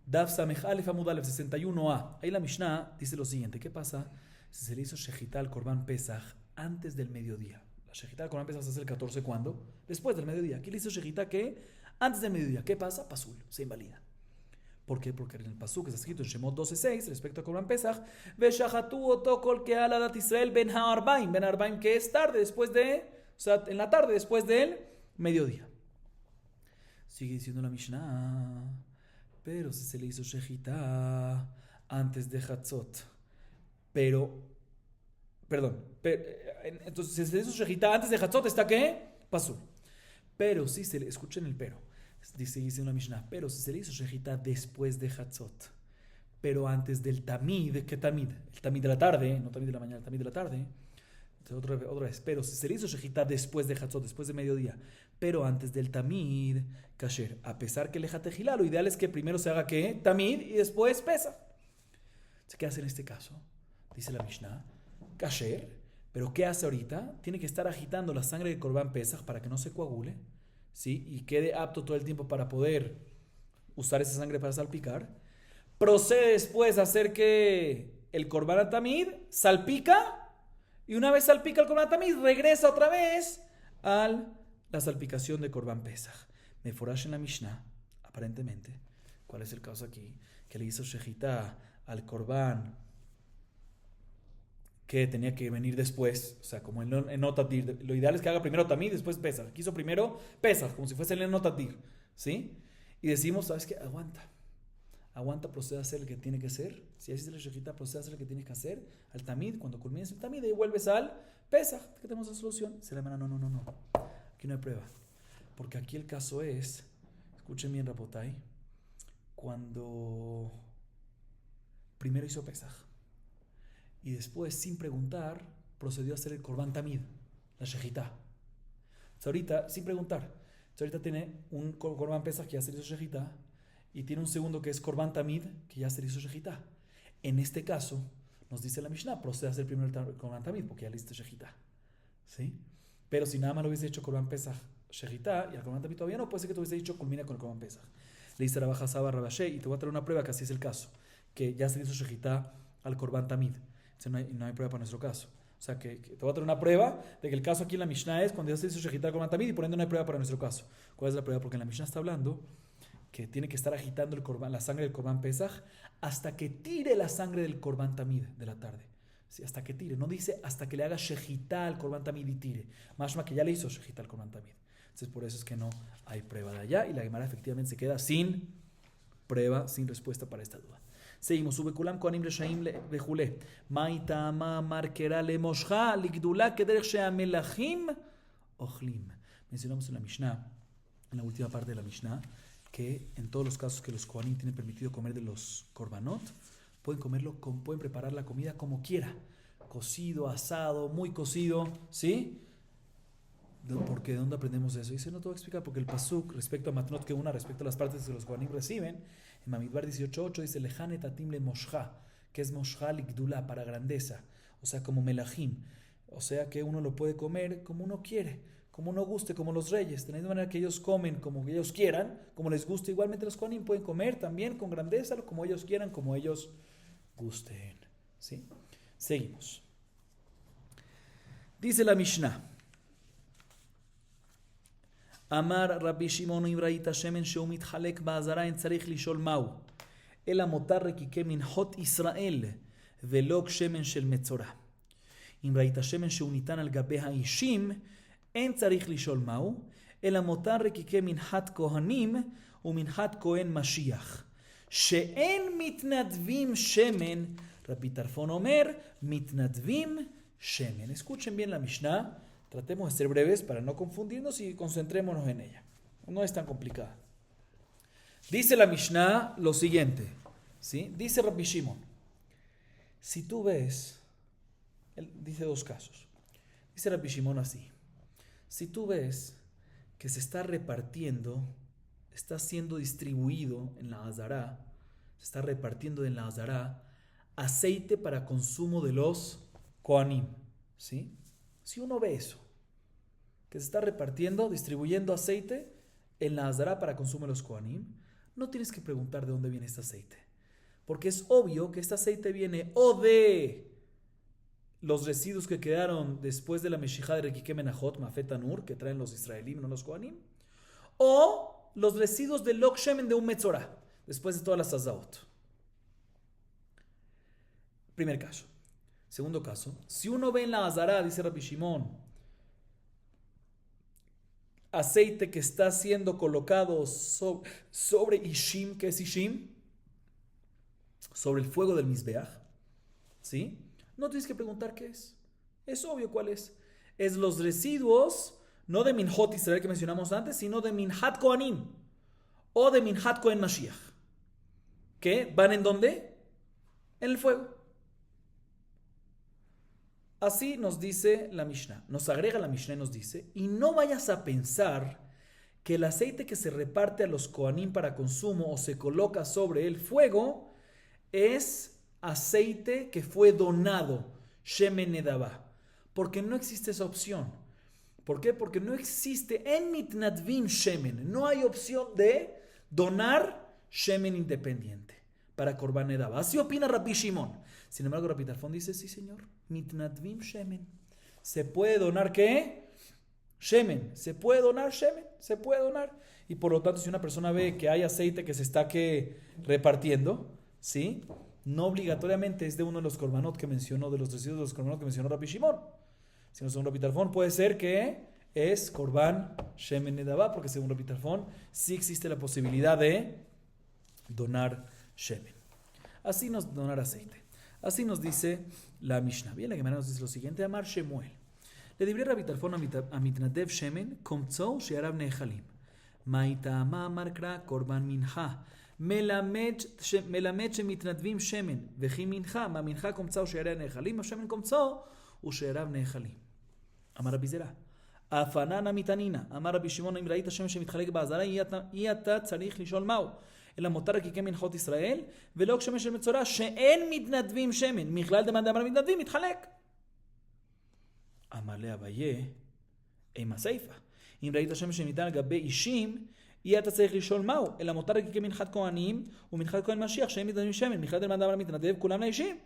Daf Samech Alef Amud Alef 61a. Ahí la Mishnah dice lo siguiente: ¿qué pasa si se le hizo shejitá al Korban Pesach antes del mediodía? La shejitá al Korban Pesach se hace el 14, ¿cuándo? Después del mediodía. Aquí le hizo shejitá que antes del mediodía. ¿Qué pasa? Pasul, se invalida. ¿Por qué? Porque en el pasuk está escrito en Shemot 12:6 respecto a Korban Pesach, Veshachatu oto kol ke'al adat Israel ben ha'arbaim. Ben ha'arbaim, que es tarde, después de, o sea, en la tarde, después del mediodía. Sigue diciendo la Mishnah. Pero si se le hizo shejitá antes de Hatzot, entonces si se le hizo shejitá antes de Hatzot, ¿está qué? Pasó. Pero si se le, escuchen el pero, dice una Mishnah, pero si se le hizo shejitá después de Hatzot, pero antes del tamid, ¿qué tamid? El tamid de la tarde, no tamid de la mañana, el tamid de la tarde. Entonces, otra vez, pero si se le hizo shejitá después de Hatzot, después de mediodía, pero antes del tamid, kasher, a pesar que leja tejilá, lo ideal es que primero se haga ¿qué? Tamid y después pesa. ¿Qué hace en este caso? Dice la Mishnah, kasher, pero ¿qué hace ahorita? Tiene que estar agitando la sangre del Korban Pesach para que no se coagule, ¿sí? Y quede apto todo el tiempo para poder usar esa sangre para salpicar. Procede después a hacer que el Korban Tamid salpica. Y una vez salpica el Korban Tamid, regresa otra vez a la salpicación de Korban Pesach. Meforash en la Mishnah, aparentemente. ¿Cuál es el caso aquí? Que le hizo shejitá al Korban que tenía que venir después. O sea, como en Notatir. Lo ideal es que haga primero Tamid, después Pesach. Quiso primero Pesach, como si fuese el Notatir. ¿Sí? Y decimos, ¿sabes qué? Aguanta, procede a hacer el que tiene que hacer. Si haces la shejitá, procede a hacer el que tienes que hacer. Al tamid, cuando culmines el tamid, y vuelves al pesach. ¿Qué tenemos la solución? Se le llama, no. Aquí no hay prueba. Porque aquí el caso es, escuchen bien, Rabotai, cuando primero hizo pesach y después, sin preguntar, procedió a hacer el korban tamid, la shejitá. Ahorita, sin preguntar, ahorita tiene un korban pesach que ya se le hizo shejitá. Y tiene un segundo que es Korban Tamid, que ya se le hizo shejitá. En este caso, nos dice la Mishnah, procede a hacer primero el Korban Tamid, porque ya le hiciste shejitá. ¿Sí? Pero si nada más lo hubiese hecho Korban Pesach, shejitá, y el Korban Tamid todavía no, puede ser que te hubiese dicho, culmina con el Korban Pesach. Le dice la Baja Saba Rabashe, y te voy a traer una prueba que así es el caso, que ya se le hizo shejitá al Korban Tamid. Entonces no hay prueba para nuestro caso. sea, que te voy a traer una prueba de que el caso aquí en la Mishnah es cuando ya se hizo shejitar con Korban Tamid y por ende no hay prueba para nuestro caso. ¿Cuál es la prueba? Porque en la Mishnah está hablando que tiene que estar agitando la sangre del Korban Pesach hasta que tire la sangre del Korban Tamid de la tarde. Sí, hasta que tire. No dice hasta que le haga shejitá al Korban Tamid y tire. Mashma que ya le hizo shejitá al Korban Tamid. Entonces por eso es que no hay prueba de allá y la Gemara efectivamente se queda sin prueba, sin respuesta para esta duda. Seguimos. Ubekulam koanim reshaim vejule. Maitama markera le moshcha ligdula kederech sheamelachim ochlim. Mencionamos en la Mishnah, en la última parte de la Mishnah, que en todos los casos que los koanim tienen permitido comer de los korbanot, pueden preparar la comida como quiera. Cocido, asado, muy cocido, ¿sí? Porque ¿de dónde aprendemos eso? Dice, no te voy a explicar, porque el pasuk respecto a matnot que una, respecto a las partes que los kohanim reciben, en Bamidbar 18.8 dice, lejane tatim le moshcha, que es moshcha ligdula, para grandeza, o sea, como melahim, o sea que uno lo puede comer como uno quiere, como uno guste, como los reyes, de la misma manera que ellos comen como ellos quieran, como les guste, igualmente los kohanim pueden comer también con grandeza, como ellos quieran, como ellos gusten, ¿sí? Seguimos. Dice la Mishnah, Amar Rabbi Shimon אם ראית שמן שהוא מתחלק בעזרה אין צריך לשאול מהו אלא מותר רקיקי מנחות ישראל ולא שמן של מצורע. אם ראית שמן שהוא ניתן על גבי האישים אין צריך לשאול מהו אלא מותר רקיקי מנחת כהנים ומנחת כהן משיח שאין מתנדבים שמן. רבי טרפון אומר מתנדבים שמן. Escuchen bien la Mishnah. Tratemos de ser breves para no confundirnos y concentrémonos en ella. No es tan complicada. Dice la Mishnah lo siguiente, ¿sí? Dice Rabbi Shimon, si tú ves, él dice dos casos. Dice Rabbi Shimon así, si tú ves que se está repartiendo, está siendo distribuido en la Hazará, se está repartiendo en la Hazará aceite para consumo de los Kohanim, ¿sí? Si uno ve eso, que se está repartiendo, distribuyendo aceite en la Hazará para consumo de los Kohanim, no tienes que preguntar de dónde viene este aceite. Porque es obvio que este aceite viene o de los residuos que quedaron después de la Meshijá de Rekike Menachot, Mafet Tanur, que traen los israelíes, no los Kohanim, o los residuos del Lok Shemen de un Metzorah, después de todas las Hazaot. Primer caso. Segundo caso, si uno ve en la Hazará, dice Rabbi Shimon, aceite que está siendo colocado sobre Ishim, ¿qué es Ishim? Sobre el fuego del Mizbeach, ¿sí? No tienes que preguntar qué es. Es obvio cuál es. Es los residuos, no de Minhot Israel que mencionamos antes, sino de Minhat Kohanim o de Minhat Kohen Mashiach. ¿Qué? ¿Van en dónde? En el fuego. Así nos dice la Mishnah, nos agrega la Mishnah y nos dice, y no vayas a pensar que el aceite que se reparte a los Kohanim para consumo o se coloca sobre el fuego es aceite que fue donado, Shemen Nedavá, porque no existe esa opción. ¿Por qué? Porque no existe en Mitnadvim Shemen, no hay opción de donar Shemen independiente para Korban Nedavá. Así opina Rabbi Shimon. Sin embargo, Rabbi Tarfon dice, sí señor, mitnadvim shemen. ¿Se puede donar qué? Shemen. ¿Se puede donar shemen? Se puede donar. Y por lo tanto, si una persona ve que hay aceite que se está repartiendo, ¿sí? No obligatoriamente es de uno de los korbanot que mencionó, de los residuos de los korbanot que mencionó Rabbi Shimon. Sino según Rabbi Tarfon puede ser que es korban shemen nedavá, porque según Rabbi Tarfon sí existe la posibilidad de donar shemen. Así nos donar aceite. Así nos dice la Mishnah. Bien, la Gemara nos dice lo siguiente. Amar Shemuel. Le dibré Rabbi Tarfon a mitnadev shemen komtzou she'arav nechalim. Ma'itama markra korban mincha. מלמד שמתנדבים שמן וכי מנחה, מה מנחה קומצו שערי נאכלים, השמן קומצו ושעריו נאכלים. אמר רבי זרע, אפננה מתנינא, אמר רבי שמעון, אם ראית שמן שמתחלק בעזרה, אי אתה צריך לשאול מהו, אלא מותר רקיקי מנחות ישראל, ולא כשמן של מצורע, שאין מתנדבים שמן, מכלל דמאן דאמר מתנדבים, מתחלק. אמר לאביי, אימה סיפא, אם ראית שמן שניתן על גבי אישים, יהיה אתה צריך לשאול מהו, אלא מותר רקיקי מנחת כהנים ומנחת כהן משיח, שאין מתנדבים שמן, מכלל דמאן דאמר מתנדב, כולם לאישים.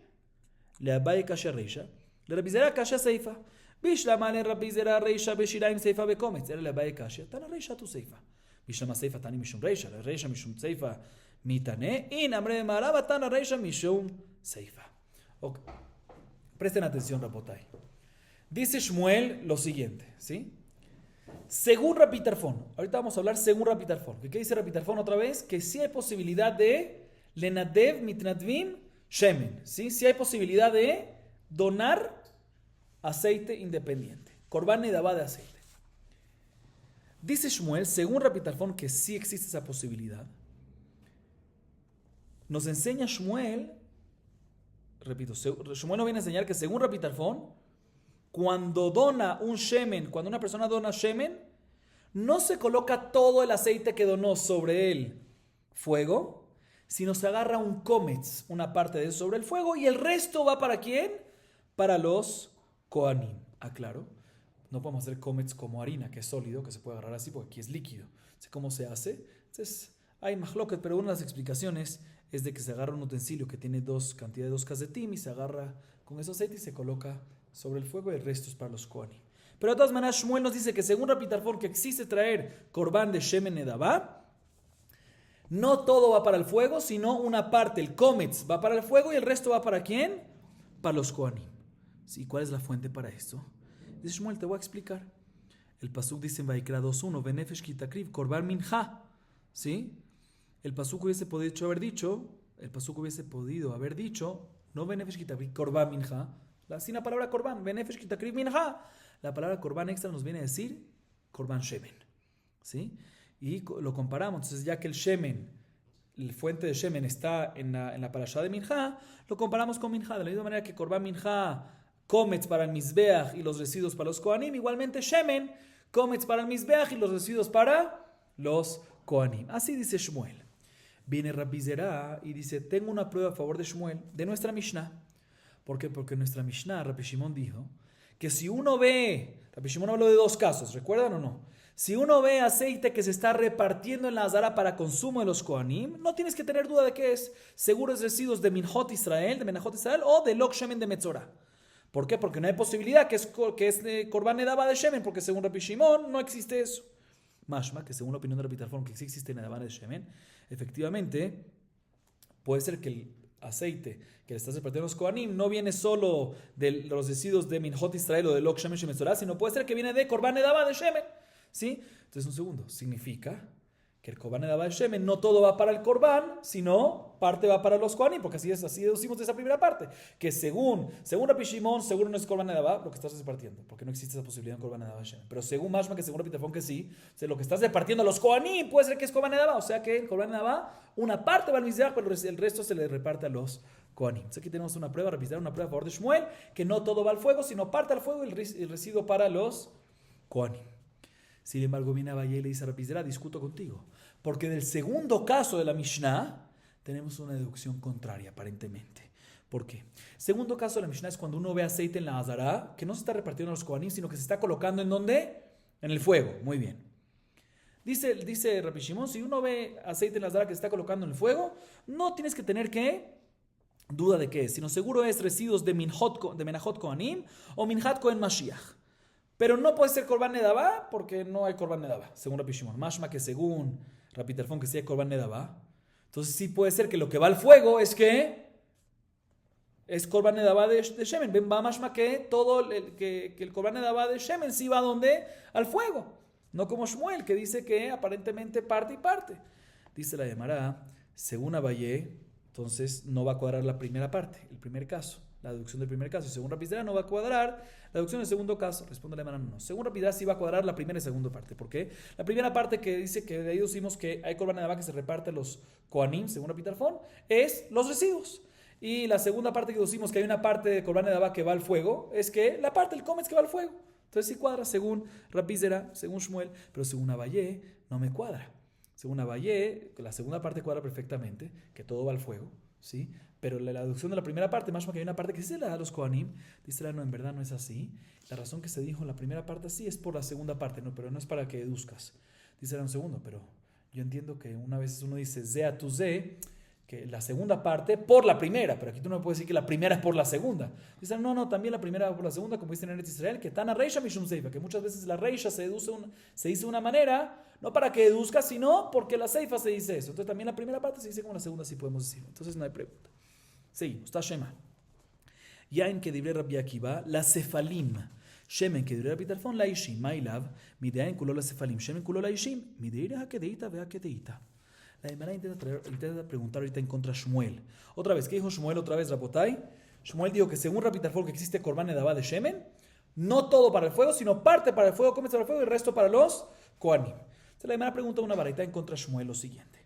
לאביי כאשר רישא, Le Rabizera kasha seifa. Bishlama le Rabizera reisha beshiraim seifa bekometz. Era le Abaye kasha. Tana reisha tu seifa. Bishlama seifa tani mishum reisha. Le reisha mishum seifa mitane. In amre maraba tana reisha mishum seifa. Ok. Presten atención, Rabotai. Dice Shmuel lo siguiente, ¿sí? Según Rabbi Tarfon, ahorita vamos a hablar según Rabbi Tarfon. ¿Qué dice Rabbi Tarfon otra vez? Que sí hay posibilidad de lenadev mitnadvim shemen, ¿sí? Sí hay posibilidad de donar aceite independiente. Korban nedavá de aceite. Dice Shmuel, según Rabbi Tarfon, que sí existe esa posibilidad. Nos enseña Shmuel, repito, Shmuel nos viene a enseñar que según Rabbi Tarfon, cuando dona un shemen, cuando una persona dona shemen, no se coloca todo el aceite que donó sobre el fuego, sino se agarra un kometz, una parte de eso sobre el fuego, y el resto va ¿para quién? Para los kohanim. Aclaro, no podemos hacer kometz como harina, que es sólido, que se puede agarrar así, porque aquí es líquido. ¿Sí? ¿Cómo se hace? Entonces, hay mahloket, pero una de las explicaciones es de que se agarra un utensilio que tiene cantidad de 2 kazetim y se agarra con ese aceite y se coloca sobre el fuego y el resto es para los kohanim. Pero de todas maneras, Shmuel nos dice que según Rabbi Tarfon que existe traer korban de shemen nedavá, no todo va para el fuego, sino una parte, el kometz, va para el fuego y el resto va ¿para quién? Para los kohanim. ¿Sí? ¿Cuál es la fuente para esto? Dice Shmuel, te voy a explicar. El pasuk dice en Vaikra 2.1, Benefesh kitakriv korban minja. ¿Sí? El pasuk hubiese podido haber dicho, no Benefesh kitakriv korban minja, sin la palabra korban, Benefesh kitakriv minja. La palabra korban extra nos viene a decir korban shemen. ¿Sí? Y lo comparamos. Entonces, ya que el shemen, la fuente de shemen está en la parashá de minja, lo comparamos con minja. De la misma manera que korban minja, kometz para el mizbeach y los residuos para los kohanim, igualmente shemen, kometz para el mizbeach y los residuos para los kohanim. Así dice Shmuel. Viene Rabbi Zerah y dice, tengo una prueba a favor de Shmuel, de nuestra Mishnah. ¿Por qué? Porque nuestra Mishnah, Rabbi Shimon dijo, que si uno ve, Rabbi Shimon habló de 2 casos, ¿recuerdan o no? Si uno ve aceite que se está repartiendo en la Azara para consumo de los Kohanim, no tienes que tener duda de qué es. Seguro es residuos de Minjot Israel, de Menajot Israel o de Lok Shemen de Metzorah. ¿Por qué? Porque no hay posibilidad que es Korban Nedavá de Shemen, porque según Rabbi Shimon no existe eso. Mashma, que según la opinión de Rabbi Tarfon, que sí existe Nedavá de Shemen, efectivamente, puede ser que el aceite que le estás repartiendo a los Kohanim no viene solo de los residuos de Minjot Israel o de Lok Shemen Shemetzorah, sino puede ser que viene de Korban Nedavá de Shemen. ¿Sí? Entonces, un segundo, significa que el Korban Nedavá de Shemen no todo va para el Korban, sino parte va para los Kohanim, porque así deducimos de esa primera parte, que según Rabbi Shimon, seguro no es Korban Nedavá lo que estás repartiendo, porque no existe esa posibilidad en Korban Nedavá de Shemen. Pero según Mashma, que según Rabbi Tarfon que sí, o sea, lo que estás repartiendo a los Kohanim puede ser que es Korban Nedavá, o sea que el Korban Nedavá, una parte va al Mizbeach, pero el resto se le reparte a los Kohanim. Entonces aquí tenemos una prueba, una prueba a favor de Shmuel, que no todo va al fuego, sino parte al fuego y el residuo para los Kohanim. Sin embargo, viene Abaye y le dice a Rabbi Zerah, discuto contigo. Porque del segundo caso de la Mishnah, tenemos una deducción contraria, aparentemente. ¿Por qué? Segundo caso de la Mishnah es cuando uno ve aceite en la Azara, que no se está repartiendo a los Kohanim, sino que se está colocando ¿en dónde? En el fuego. Muy bien. Dice Rabbi Shimon, si uno ve aceite en la Azara que se está colocando en el fuego, no tienes que tener duda de qué es, sino seguro es residuos de Menajot Kohanim o Minjat Kohen Mashiach. Pero no puede ser Korban Nedavá porque no hay Korban Nedavá, según Rabbi Shimon. Mashma que según Rabbi Tarfon que sí hay Korban Nedavá. Entonces sí puede ser que lo que va al fuego es Korban Nedavá de Shemen. Va mashma que que el Korban Nedavá de Shemen sí va al fuego. No como Shmuel que dice que aparentemente parte y parte. Dice la Gemara, según Abaye, entonces no va a cuadrar la primera parte, el primer caso. La deducción del primer caso. Según Rabbi Zerah no va a cuadrar la deducción del segundo caso. Responde la hermana no. Según Rabbi Zerah sí va a cuadrar la primera y segunda parte. ¿Por qué? La primera parte que dice que de ahí deducimos que hay Korban Nedavá que se reparte a los Kohanim, según Rabbi Tarfon, es los residuos. Y la segunda parte que deducimos que hay una parte de Korban Nedavá que va al fuego, es que la parte del kometz que va al fuego. Entonces sí cuadra según Rabbi Zerah, según Shmuel, pero según Abaye no me cuadra. Según Abaye, la segunda parte cuadra perfectamente, que todo va al fuego, ¿sí? Pero la deducción de la primera parte, más que hay una parte que sí se le da a los Kohanim, dice no, en verdad no es así. La razón que se dijo en la primera parte así es por la segunda parte, no, pero no es para que deduzcas. Dice un segundo, pero yo entiendo que una vez uno dice Zea tu Ze, que la segunda parte por la primera, pero aquí tú no me puedes decir que la primera es por la segunda. Dicen, no, también la primera por la segunda, como dicen en Eretz Israel, que Tana Reisha Mishum Seifa, que muchas veces la Reisha se dice de una manera, no para que deduzca, sino porque la Seifa se dice eso. Entonces también la primera parte se dice como la segunda, sí podemos decir. Entonces no hay pregunta. Seguimos, está Shema. Ya en que dibre Rabbi Akiva, la Sefalim. Shemen que dibre Rabbi Tarfon, la Ishim, Mailav, midea en culo la Sefalim, Shemen culo la Ishim, midea hakedeita, vea hakedeita. La Gemara intenta preguntar ahorita en contra de Shmuel. Otra vez, ¿qué dijo Shmuel? Otra vez, Rabotai. Shmuel dijo que según Rabbi Tarfon que existe Korban Nedavá de Shemen, no todo para el fuego, sino parte para el fuego, come para el fuego y el resto para los Kohanim. Entonces la Gemara pregunta una baraita en contra de Shmuel lo siguiente.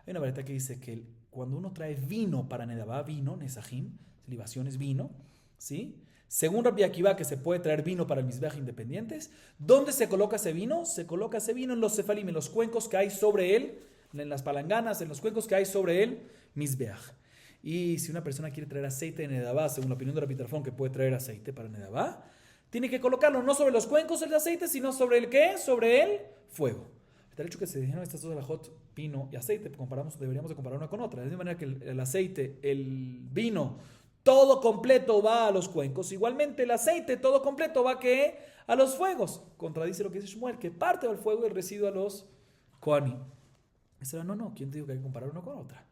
Hay una baraita que dice que cuando uno trae vino para Nedavá, vino, Nesajim, libación es vino, ¿sí? Según Rabbi Akiva que se puede traer vino para el Mizbeach independientes, ¿dónde se coloca ese vino? Se coloca ese vino en los sefalim, en los cuencos que hay sobre él, en las palanganas, en los cuencos que hay sobre él, Mizbeach. Y si una persona quiere traer aceite de Nedavá, según la opinión de Rabbi Tarfon que puede traer aceite para Nedavá, tiene que colocarlo no sobre los cuencos el aceite, sino sobre el ¿qué? Sobre el fuego. El hecho que se dijeron estas dos alajot, vino y aceite, deberíamos de comparar una con otra. De manera que el aceite, el vino, todo completo va a los cuencos. Igualmente el aceite, todo completo va ¿qué? A los fuegos. Contradice lo que dice Shmuel, que parte del fuego y el residuo a los Kohanim. No, ¿quién te dijo que hay que comparar una con otra?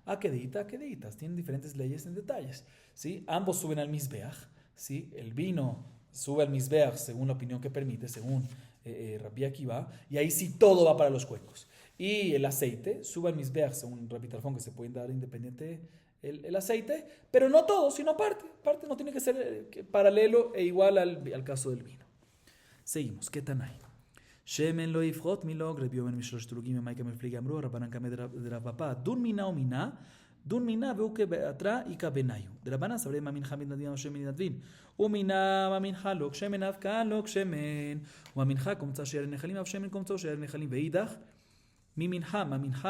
Akedeitas, tienen diferentes leyes en detalles, ¿sí? Ambos suben al Mizbeach, ¿sí? El vino sube al Mizbeach según la opinión que permite, según Rabbi Akiva, y ahí sí todo va para los cuencos. Y el aceite sube al Mizbeach según Rabbi Tarfon, que se puede dar independiente el aceite, pero no todo, sino parte no tiene que ser paralelo e igual al caso del vino. Seguimos, ¿qué tan hay? Shemen lo yifchot milog, Rabbi Yomen mishlosh tulugim emay kamel fligi amru, Rabbanan kameh de Rav Papa, dun mina o mina, dun mina veuke beatra ika benayu. De Rabbanan sabré mamincha mitnadvin o shemen mitnadvin, umina mamincha lok shemen avkan lok shemen, umamincha komtza she'er nechalim av shemen komtza she'er nechalim veidach, ממנחה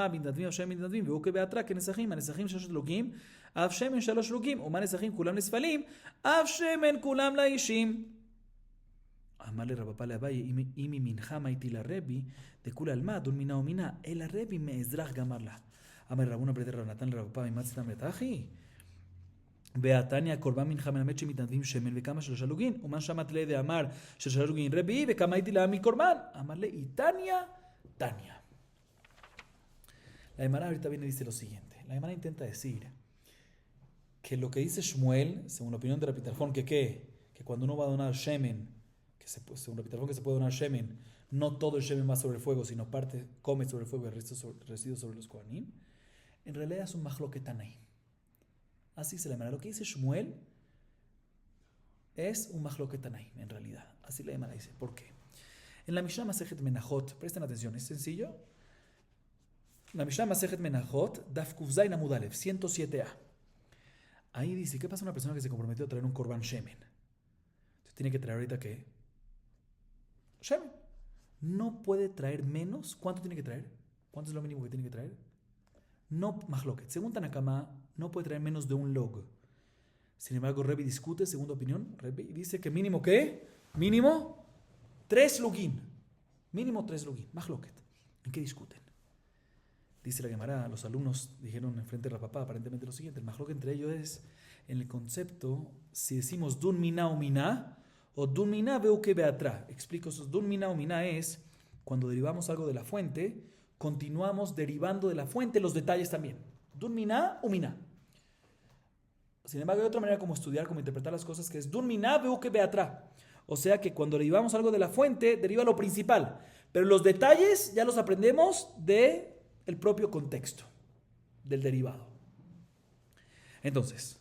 מתנדבים, אף שהם מתנדבים, והוא כבעטרה כנסחים, הנסחים שלוש לוגים, אף שמן שלוש לוגים, ומה נסחים כולם לספלים, אף שמן כולם לאישים. אמר לרב פאפה לאביי, אם ממנחה מה איתי לרבי, דכולי על מה, דון מינה ומינה, אלא רבי מאזרח גמר לה. אמר רבונה ברית רב נתן לרב פאפה, ממצאתם לתחי? והתניא קורבן מנחה מלמד שמתנדבים שמן וכמה שלושה לוגין, ומה שמעת לידי אמר שלושה לוגין רבי, וכמה הייתי לה מקורבן? אמר לי, תניא. La Gemara ahorita viene y dice lo siguiente. La Gemara intenta decir que lo que dice Shmuel, según la opinión de Rabbi Tarfon, que cuando uno va a donar shemen, según Rabbi Tarfon que se puede donar shemen, no todo el shemen va sobre el fuego, sino parte come sobre el fuego y el residuo sobre los kohanim, en realidad es un mahloket tanaim. Así se la Gemara. Lo que dice Shmuel es un mahloket tanaim, en realidad. Así la Gemara dice. ¿Por qué? En la Mishnah Masejet Menachot, presten atención, es sencillo. La Mishnah Masejet Menachot, Daf Kuf Zayin Amud Aleph, 107a. Ahí dice, ¿qué pasa a una persona que se comprometió a traer un korban shemen? Entonces tiene que traer ahorita ¿qué? Shemen. No puede traer menos. ¿Cuánto tiene que traer? ¿Cuánto es lo mínimo que tiene que traer? No, mahloket. Según Tanakama, no puede traer menos de un log. Sin embargo, Rebbe discute, segunda opinión, Rebbe dice que mínimo ¿qué? Mínimo 3 lugin. Mínimo 3 lugin. Mahloket. ¿En qué discuten? Dice la Gemara, los alumnos dijeron enfrente de Rav Papa aparentemente lo siguiente, el mahloket entre ellos es en el concepto, si decimos dun mina o mina, o dun mina veo que beatra. Explico eso, dun mina o mina es cuando derivamos algo de la fuente, continuamos derivando de la fuente los detalles también. Dun mina o mina. Sin embargo, hay otra manera como estudiar, como interpretar las cosas, que es dun mina veo que beatra. O sea que cuando derivamos algo de la fuente, deriva lo principal. Pero los detalles ya los aprendemos de el propio contexto del derivado. Entonces,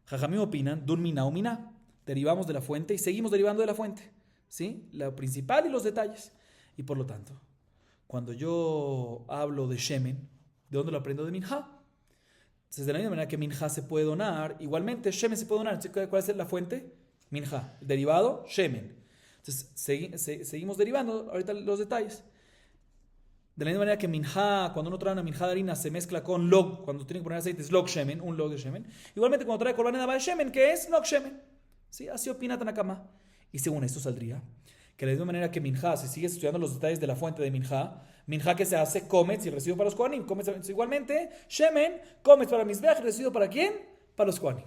Jajamim opinan, dun mina o mina. Derivamos de la fuente y seguimos derivando de la fuente. ¿Sí? Lo principal y los detalles. Y por lo tanto, cuando yo hablo de shemen, ¿de dónde lo aprendo? De minja. Entonces, de la misma manera que minja se puede donar, igualmente shemen se puede donar. Entonces, ¿cuál es la fuente? Minja. El derivado, shemen. Entonces, seguimos derivando ahorita los detalles. De la misma manera que minja, cuando uno trae una minja de harina, se mezcla con log, cuando tiene que poner aceite es log shemen, un log de shemen. Igualmente cuando trae korban nedavá de shemen, que es log shemen. ¿Sí? Así opina Tanakama. Y según esto saldría Que de la misma manera que Minjá, si sigues estudiando los detalles de la fuente de Minjá que se hace, Comets y residuo para los Kohanim. Comets igualmente, Shemen, Comets para Mizbeach y residuo para ¿quién? Para los Kohanim.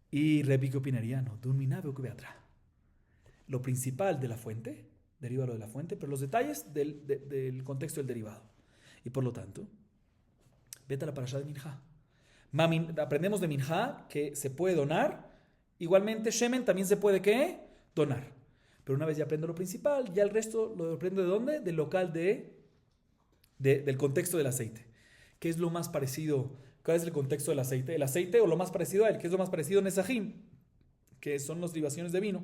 Y Rebbi, ¿qué opinaría? No, Dunminabe o Kubeatra. Lo principal de la fuente, deriva lo de la fuente, pero los detalles del contexto del derivado. Y por lo tanto, vete a la parashá de Minjá. Aprendemos de Minjá que se puede donar. Igualmente, Shemen también se puede, ¿qué? Donar. Pero una vez ya aprendo lo principal, ya el resto lo aprendo ¿de dónde? Del local del contexto del aceite. ¿Qué es lo más parecido? ¿Cuál es el contexto del aceite? El aceite o lo más parecido a él. ¿Qué es lo más parecido en Nesajim? Que son las libaciones de vino.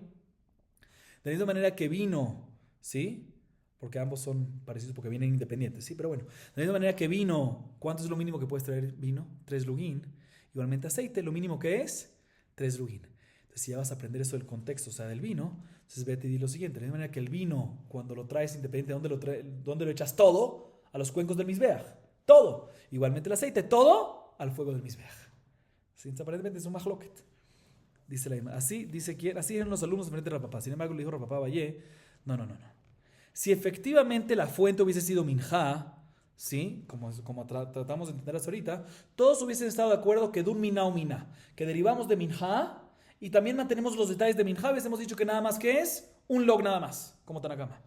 De la misma manera que vino, ¿sí? Porque ambos son parecidos porque vienen independientes, ¿sí? Pero bueno, de la misma manera que vino, ¿cuánto es lo mínimo que puedes traer vino? 3 lugín. Igualmente aceite, lo mínimo que es 3 lugín. Entonces, si ya vas a aprender eso del contexto, o sea, del vino, entonces vete y di lo siguiente. De la misma manera que el vino, cuando lo traes independiente, ¿dónde lo echas? Todo a los cuencos del Mizbeach. Todo. Igualmente el aceite, todo al fuego del Mizbeach. ¿Sí? Entonces, aparentemente es un mahloket. Dice la imagen. Así dice quién, así eran los alumnos frente a Rapapá. Sin embargo, le dijo Rapapá Valle, no. Si efectivamente la fuente hubiese sido Minjá, ¿sí? Como tratamos de entender hasta ahorita, todos hubiesen estado de acuerdo que Dun Miná o Miná, que derivamos de Minjá y también mantenemos los detalles de Minjá. Hemos dicho que nada más que es un log nada más, como Tanakama.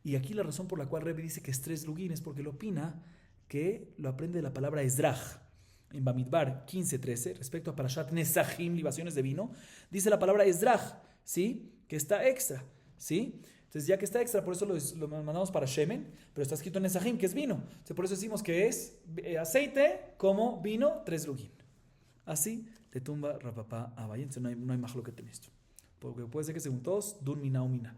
Y aquí la razón por la cual Rebbe dice que es 3 lugín es porque lo opina que lo aprende de la palabra Ezrach. En Bamidbar 15:13, respecto a Parashat Nesajim, libaciones de vino, dice la palabra Ezrach, ¿sí? Que está extra, ¿sí? Entonces, ya que está extra, por eso lo mandamos para Shemen, pero está escrito en Nesajim, que es vino. Entonces, por eso decimos que es aceite como vino, 3 lugín. Así te tumba Rapapá Abaye. Entonces, no hay más lo que en esto. Porque puede ser que según todos, Dun Miná o Miná.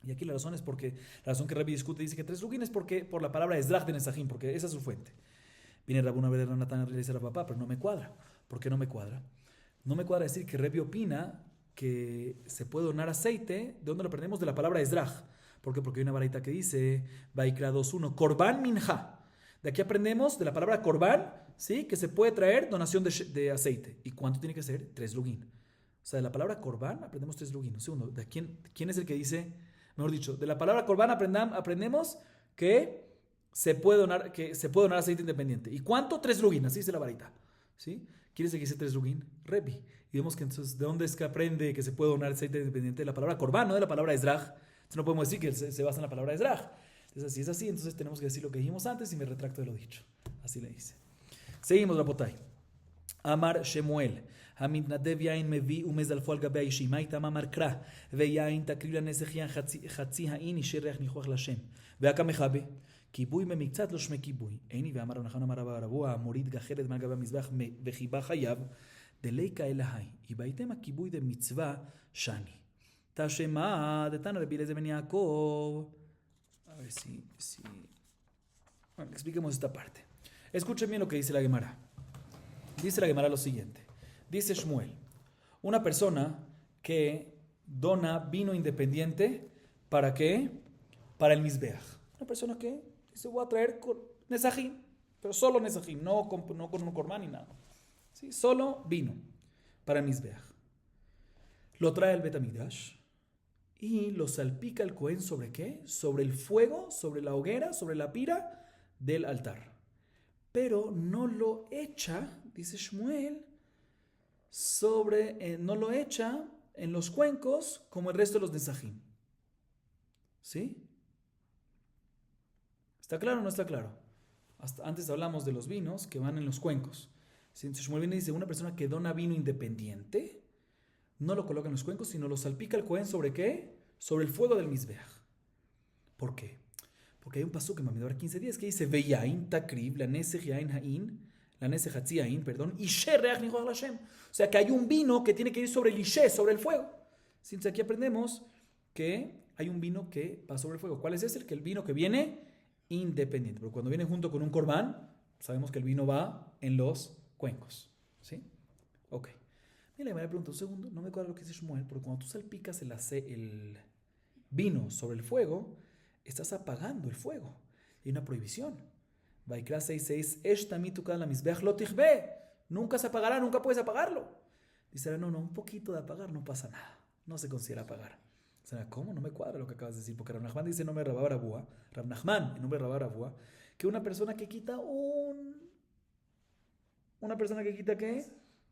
Y aquí la razón es porque, la razón que Rebbe discute dice que 3 lugín es porque, por la palabra Ezrach de Nesajim, porque esa es su fuente. Viene Rabuna a ver a Natán y le dice a papá, pero no me cuadra. ¿Por qué no me cuadra? No me cuadra decir que Rebbe opina que se puede donar aceite. ¿De dónde lo aprendemos? De la palabra Ezrach. ¿Por qué? Porque hay una varita que dice, Vaikra 2.1, Korban Minjá. De aquí aprendemos de la palabra Korban, ¿sí? Que se puede traer donación de aceite. ¿Y cuánto tiene que ser? 3 lugín. O sea, de la palabra Korban aprendemos 3 lugín. Segundo, ¿de quién es el que dice? Mejor dicho, de la palabra Korban aprendemos que se puede donar aceite independiente. ¿Y cuánto? 3 lugín, así dice la varita. ¿Sí? ¿Quién es el que dice 3 lugín? Rebbi. Y vemos que entonces, ¿de dónde es que aprende que se puede donar aceite independiente? De la palabra Korban, no de la palabra Ezrach. Entonces no podemos decir que se basa en la palabra Ezrach. Entonces, si es así, entonces tenemos que decir lo que dijimos antes y me retracto de lo dicho. Así le dice. Seguimos, Rabotai. Amar Shemuel. המתנדב יין מביא ומזלפו על גבי האישים. מה איתם אמר קרא? ויין תקריב לנזך יין חצי האין אישי ריח ניחוח לשם. והקה מחבה. כיבוי ממקצת לא שמי כיבוי. איני ואמר רב נחמן אמר רבו המוריד גחלת מעל גבי המזבח וחיבה חייו. דליקה אלהי. יבייתם הכיבוי דמצווה שני. תשמע דתנא רבי אליעזר בן יעקב. A ver si... Bueno, expliquemos esta parte. Escuchen bien lo que dice la Gemara. Dice la Gemara lo siguiente. Dice Shmuel, una persona que dona vino independiente, ¿para qué? Para el Mizbeach. Una persona que dice, voy a traer Nesajim, pero solo Nesajim, no con un korban ni nada. ¿Sí? Solo vino para el Mizbeach. Lo trae al Bet Hamikdash y lo salpica el Cohen ¿sobre qué? Sobre el fuego, sobre la hoguera, sobre la pira del altar. Pero no lo echa, dice Shmuel, no lo echa en los cuencos como el resto de los Nesajim. ¿Sí? ¿Está claro o no está claro? Antes hablamos de los vinos que van en los cuencos. Entonces Shmuel viene y dice, una persona que dona vino independiente, no lo coloca en los cuencos, sino lo salpica el Cohen ¿sobre qué? Sobre el fuego del Mizbeach. ¿Por qué? Porque hay un pasuk en Bamidbar 15:10 que dice, Veyain takrib la nesech yain hain, la nesech hatzi hain, perdón, ishe reach nichoach lashem. O sea que hay un vino que tiene que ir sobre el ishe, sobre el fuego. Entonces aquí aprendemos que hay un vino que va sobre el fuego. ¿Cuál es ese? El vino que viene independiente. Pero cuando viene junto con un corbán, sabemos que el vino va en los cuencos. ¿Sí? Ok. Mira, me pregunta un segundo, no me acuerdo lo que dice Shmuel, porque cuando tú salpicas el vino sobre el fuego, estás apagando el fuego. Hay una prohibición. Vaikra 6:6, Eshtamitukad la misbeach lo tichbe. Nunca se apagará, nunca puedes apagarlo. Dice, no, un poquito de apagar no pasa nada. No se considera apagar. O sea, ¿cómo? No me cuadra lo que acabas de decir, porque Rav Nachman dice en nombre de Rabba Barabúa, Rav Nachman en nombre de Rabba Barabúa, que una persona que quita ¿una persona que quita qué?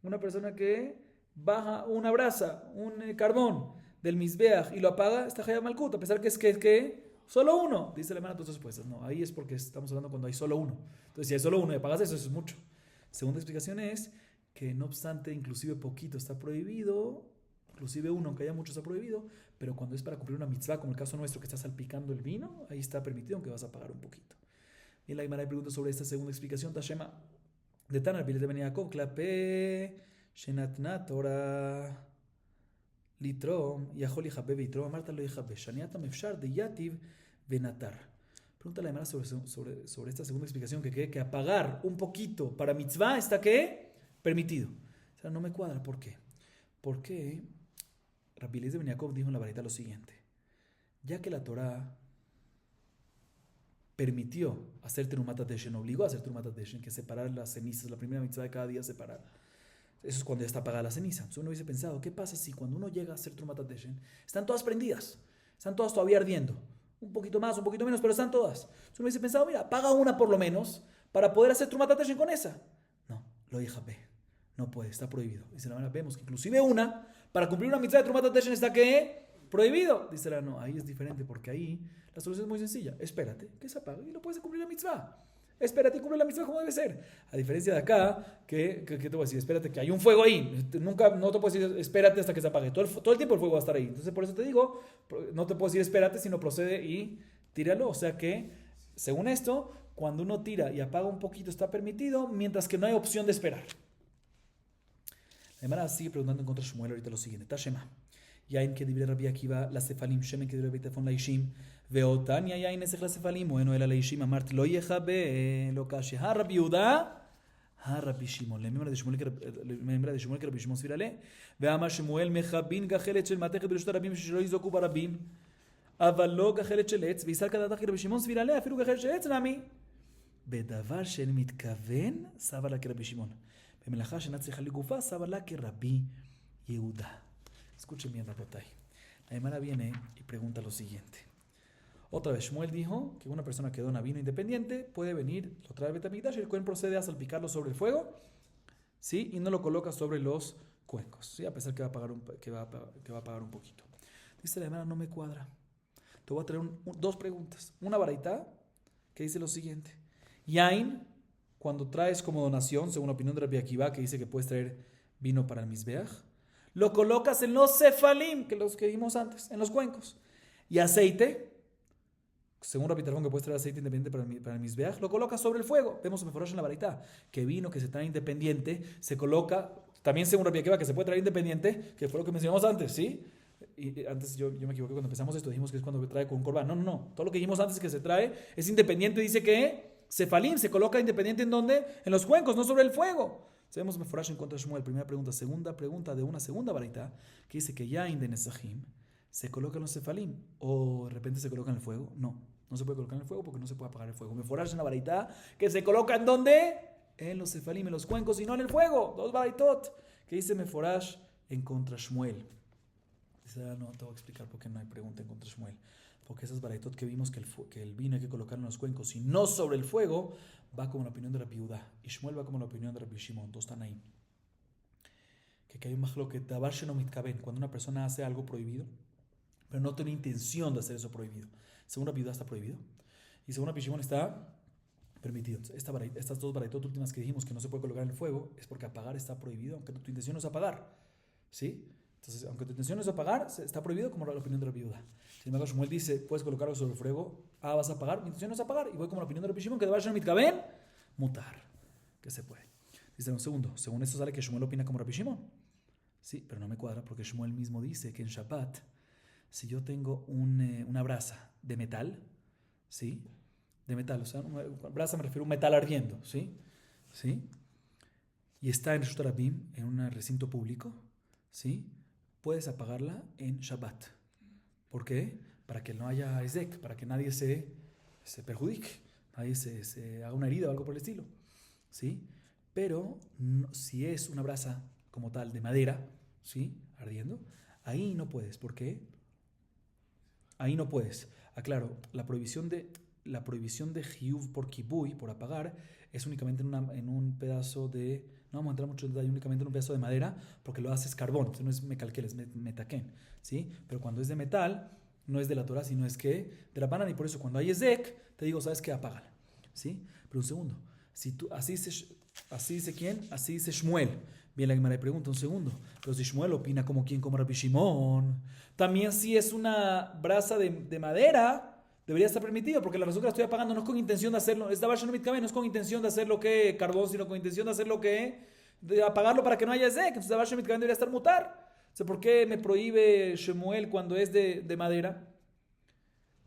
Una persona que baja una brasa, un carbón del Mizbeach y lo apaga, está Hayab Malkut, a pesar que es solo uno. Dice la hermana tus respuestas. No, ahí es porque estamos hablando cuando hay solo uno. Entonces, si hay solo uno y apagas eso es mucho. Segunda explicación es que no obstante, inclusive poquito está prohibido, inclusive uno, aunque haya mucho, está prohibido, pero cuando es para cumplir una mitzvah, como el caso nuestro que está salpicando el vino, ahí está permitido, aunque vas a pagar un poquito. Y la Gemara pregunta sobre esta segunda explicación, Tashema, de Tanar Bilet de Ben Yaakov, Klape, Shenatna Torah, Litrom, Yahol Yahabe Vitrom, Marta lo Yahabe, Shaniatam Efshar de Yativ Benatar. Pregunta la Gemara sobre esta segunda explicación, que apagar un poquito para mitzvah está ¿qué? Permitido. O sea, no me cuadra, ¿por qué? Porque Rabbi Eliezer ben Yaakov dijo en la varita lo siguiente: ya que la Torah permitió hacer Terumat HaDeshen, obligó a hacer Terumat HaDeshen, que separar las cenizas, la primera mitzvah de cada día separar. Eso es cuando ya está apagada la ceniza. Entonces uno hubiese pensado, ¿qué pasa si cuando uno llega a hacer Terumat HaDeshen, están todas prendidas, están todas todavía ardiendo? Un poquito más, un poquito menos, pero están todas. Entonces uno hubiese pensado, mira, apaga una por lo menos para poder hacer Terumat HaDeshen con esa. No, lo dije B. No puede, está prohibido. Dice la Gemara, vemos que inclusive una, para cumplir una mitzvah de Terumat HaDeshen está ¿qué? Prohibido. Dice la no, ahí es diferente porque ahí la solución es muy sencilla. Espérate que se apague y lo puedes cumplir la mitzvah. Espérate y cumple la mitzvah como debe ser. A diferencia de acá, que te voy a decir, espérate que hay un fuego ahí. Nunca, no te puedo decir, espérate hasta que se apague. Todo el tiempo el fuego va a estar ahí. Entonces por eso te digo, no te puedo decir espérate, sino procede y tíralo. O sea que, según esto, cuando uno tira y apaga un poquito está permitido, mientras que no hay opción de esperar. La Gemara sigue preguntando en contra de Shmuel ahorita lo siguiente. Tashema. Yain que dibre Rabbi Akiva la Sefalim, Shemen que dibre Betefon la Ishim, Veotan ya Yain esech la Sefalim, bueno era la Ishim, Amart lo yechabe, lo kashe, ha Rabbi Yehuda, ha Rabbi Shimon. La membra de Shmuel que Rabbi Shimon svirale, ve'amar Shmuel mechabin gachelet shel matechet bereshut rabim shelo yizoku barabim, אבל לא גחלת של עץ, וישראל כדעתך כרבי שמעון סבירה אפילו גחלת של עץ נמי. בדבר שאין מתכוון, סבר לה כרבי שמעון. במלאכה שאינה צריכה לגופה, סבר לה כרבי יהודה. Escuchen bien, Rabotay. La Gemara viene y pregunta lo siguiente. Otra vez, Shmuel dijo que una persona que dona vino independiente puede venir, lo trae al Beit HaMikdash y el Cohen procede a salpicarlo sobre el fuego, ¿sí? Y no lo coloca sobre los cuencos, ¿sí? A pesar que va a pagar un poquito. Dice la Gemara, no me cuadra. Te voy a traer dos preguntas. Una baraita que dice lo siguiente. Yain, cuando traes como donación, según la opinión de Rabbi Akiva, que dice que puedes traer vino para el Mizbeach, lo colocas en los sefalim, que los que vimos antes, en los cuencos. Y aceite, según Rabbi Tarfón, que puedes traer aceite independiente para el Mizbeach, lo colocas sobre el fuego. Vemos en Meforosh en la baraita que vino que se trae independiente se coloca, también según Rabbi Akiva, que se puede traer independiente, que fue lo que mencionamos antes, ¿sí? Y antes yo me equivoqué cuando empezamos esto, dijimos que es cuando se trae con un corbán. No. Todo lo que dijimos antes que se trae es independiente, dice que sefalim se coloca independiente ¿en dónde? En los cuencos, no sobre el fuego. Sabemos Meforash en contra de Shmuel. Primera pregunta. Segunda pregunta de una segunda varita que dice que ya en Nesachim se coloca en los sefalim o de repente se coloca en el fuego. No se puede colocar en el fuego porque no se puede apagar el fuego. Meforash en la varita que se coloca ¿en dónde? En los sefalim, en los cuencos y no en el fuego. Dos varaitot que dice Meforash en contra de Shmuel. Dice, no te voy a explicar por qué no hay pregunta en contra de Shmuel. Porque esas baraitot que vimos que el vino hay que colocarlo en los cuencos y no sobre el fuego, va como la opinión de Rabbi Yehuda. Y Shmuel va como la opinión de Rabbi Shimon. Todos están ahí. Que hay un machloket, davar sheno mitkaven, cuando una persona hace algo prohibido, pero no tiene intención de hacer eso prohibido. Según Rabbi Yehuda está prohibido. Y según Rabbi Shimon está permitido. Estas dos baraitot últimas que dijimos que no se puede colocar en el fuego, es porque apagar está prohibido, aunque tu intención no es apagar. ¿Sí? Entonces, aunque tu intención es apagar, está prohibido como la opinión de Rabbi Yehuda. Sin embargo, Shmuel dice, puedes colocarlo sobre el fuego, vas a apagar, mi intención no es apagar, y voy como la opinión de Rabbi Shimon, que debe ser mitkaven, mutar, que se puede. Dice un segundo, según esto sale que Shmuel opina como Rabbi Shimon. Sí, pero no me cuadra, porque Shmuel mismo dice que en Shabbat, si yo tengo una brasa de metal, ¿sí? De metal, o sea, una brasa me refiero a un metal ardiendo, ¿sí? ¿Sí? Y está en Reshut Rabim, en un recinto público, ¿sí? Puedes apagarla en Shabbat. ¿Por qué? Para que no haya ezek, para que nadie se perjudique, nadie se haga una herida o algo por el estilo. ¿Sí? Pero si es una brasa como tal de madera, ¿sí? Ardiendo, ahí no puedes. ¿Por qué? ahí no puedes. Aclaro, la prohibición de Hiyuv por Kibui, por apagar, es únicamente en un pedazo de... No vamos a entrar mucho en detalle, únicamente en un pedazo de madera, porque lo haces carbón, entonces no es mecalquel, es metaquén, ¿sí? Pero cuando es de metal, no es de la Torah, sino es que de la banana, y por eso cuando hay ezek, te digo, ¿sabes qué? Apágala, ¿sí? Pero un segundo, si tú, así dice quién, así dice Shmuel. Bien, la Gemara le pregunta un segundo, pero si Shmuel opina como quien, como Rabbi Shimon, también si es una brasa de madera, debería estar permitido, porque la razón que la estoy apagando no es con intención de hacerlo, es davar shalom mitkaven, no es con intención de hacer lo que carbón, sino con intención de hacer lo que, de apagarlo para que no haya zek. Entonces davar shalom mitkaven debería estar mutar. O sea, ¿por qué me prohíbe Shemuel cuando es de madera?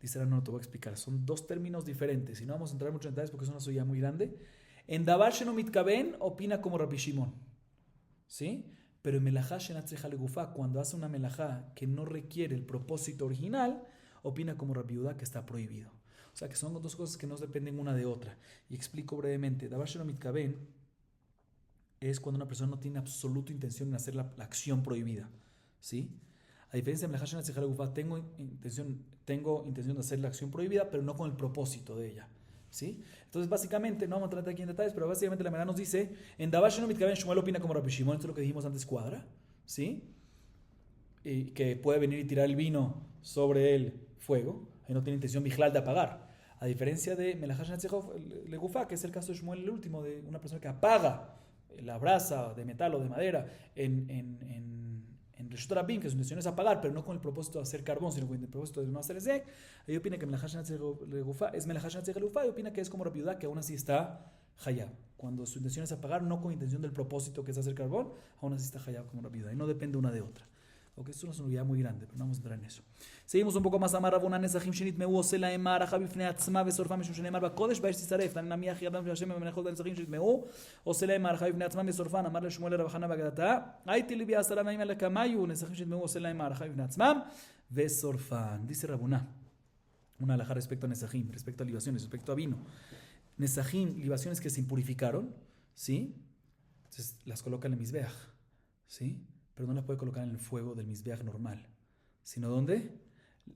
Dice, no, te voy a explicar, son dos términos diferentes, y no vamos a entrar mucho en detalles porque es una suya muy grande. En davar shalom mitkaven opina como Rabbi Shimon, ¿sí? Pero en melajá shenatzreja legufá, cuando hace una melajá que no requiere el propósito original, opina como Rabbi Yehuda que está prohibido. O sea que son dos cosas que no dependen una de otra. Y explico brevemente. Davar shelo mitkaven es cuando una persona no tiene absoluta intención en hacer la acción prohibida, ¿sí? A diferencia de melajá shenatzreja legufá, tengo intención de hacer la acción prohibida, pero no con el propósito de ella, ¿sí? Entonces, básicamente, no vamos a tratar aquí en detalles, pero básicamente la Gemara nos dice, en Davar Shelo Mitkaven, Shmuel opina como Rabbi Shimon, esto es lo que dijimos antes, cuadra, ¿sí? Y que puede venir y tirar el vino sobre el fuego, ahí no tiene intención bijlal de apagar. A diferencia de Melajá Legufá, que es el caso de Shmuel, el último, de una persona que apaga la brasa de metal o de madera en Reshut Rabim, que su intención es apagar, pero no con el propósito de hacer carbón, sino con el propósito de no hacer ezek, ahí opina que Melajá Legufá es Melajá Legufá y opina que es como Rabbi Yehuda, que aún así está hayab. Cuando su intención es apagar, no con intención del propósito que es hacer carbón, aún así está hayab como Rabbi Yehuda, y no depende una de otra. Okay, esto es una unidad muy grande, pero no vamos a entrar en eso. Seguimos un poco más. Amar Rabunan Nezachim Shenit Meu Osela Emar Achav Bifnei Atzma Vesorfa Mishum Shenemar Bakodesh Baish Tisaref Tan Nami Achi Adam Hashem Menachol Nezachim Shenit Meu Osela Emar Achav Bifnei Atzma Vesorfa Amar LeShmuel Rav Chana Bagadata Aiti Libi Asara Naim Alekamayu Nezachim Shenit Meu Osela Emar Achav Bifnei Atzma Vesorfan. Dice Rabuná una alhaja respecto a Nezachim, respecto a libaciones, respecto a vino. Nezachim, libaciones que se impurificaron, ¿sí? Entonces las colocan en el Mizbeach, ¿sí? Pero no la puede colocar en el fuego del Mizbeach normal. ¿Sino dónde?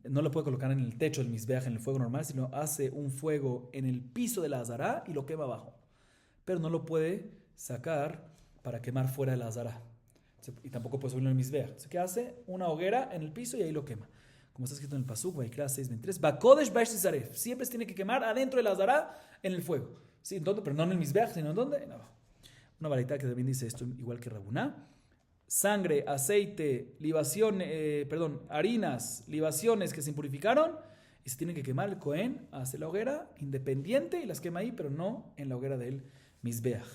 No la puede colocar en el techo del Mizbeach, en el fuego normal, sino hace un fuego en el piso de la azará y lo quema abajo. Pero no lo puede sacar para quemar fuera de la azará. Y tampoco puede subirlo en el Mizbeach. Entonces, ¿qué hace? Una hoguera en el piso y ahí lo quema. Como está escrito en el Pasuk, Vaikra 6:23, Bakodesh Baish Tisaref. Siempre se tiene que quemar adentro de la azará en el fuego. ¿Sí? ¿Dónde? Pero no en el Mizbeach, sino en dónde? No. Una varita que también dice esto, igual que Rabuná. Sangre, aceite, harinas, libaciones que se impurificaron y se tienen que quemar. El Cohen hace la hoguera independiente y las quema ahí, pero no en la hoguera del Mizbeach.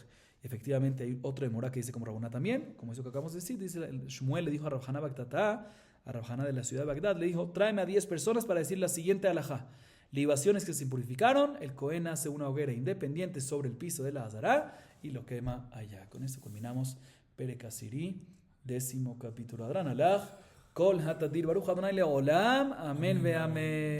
Efectivamente hay otro de Morá que dice como Rabuná también, como eso que acabamos de decir, dice Shmuel le dijo a Rav Haná Bagdatá, a Rav Haná de la ciudad de Bagdad, le dijo, tráeme a 10 personas para decir la siguiente alajá. Libaciones que se impurificaron, el Cohen hace una hoguera independiente sobre el piso de la Azará y lo quema allá. Con esto culminamos Perek Asiri, 10º capítulo. Adran alaj, kol hatadir baruch Adonai leolam, amén ve amén.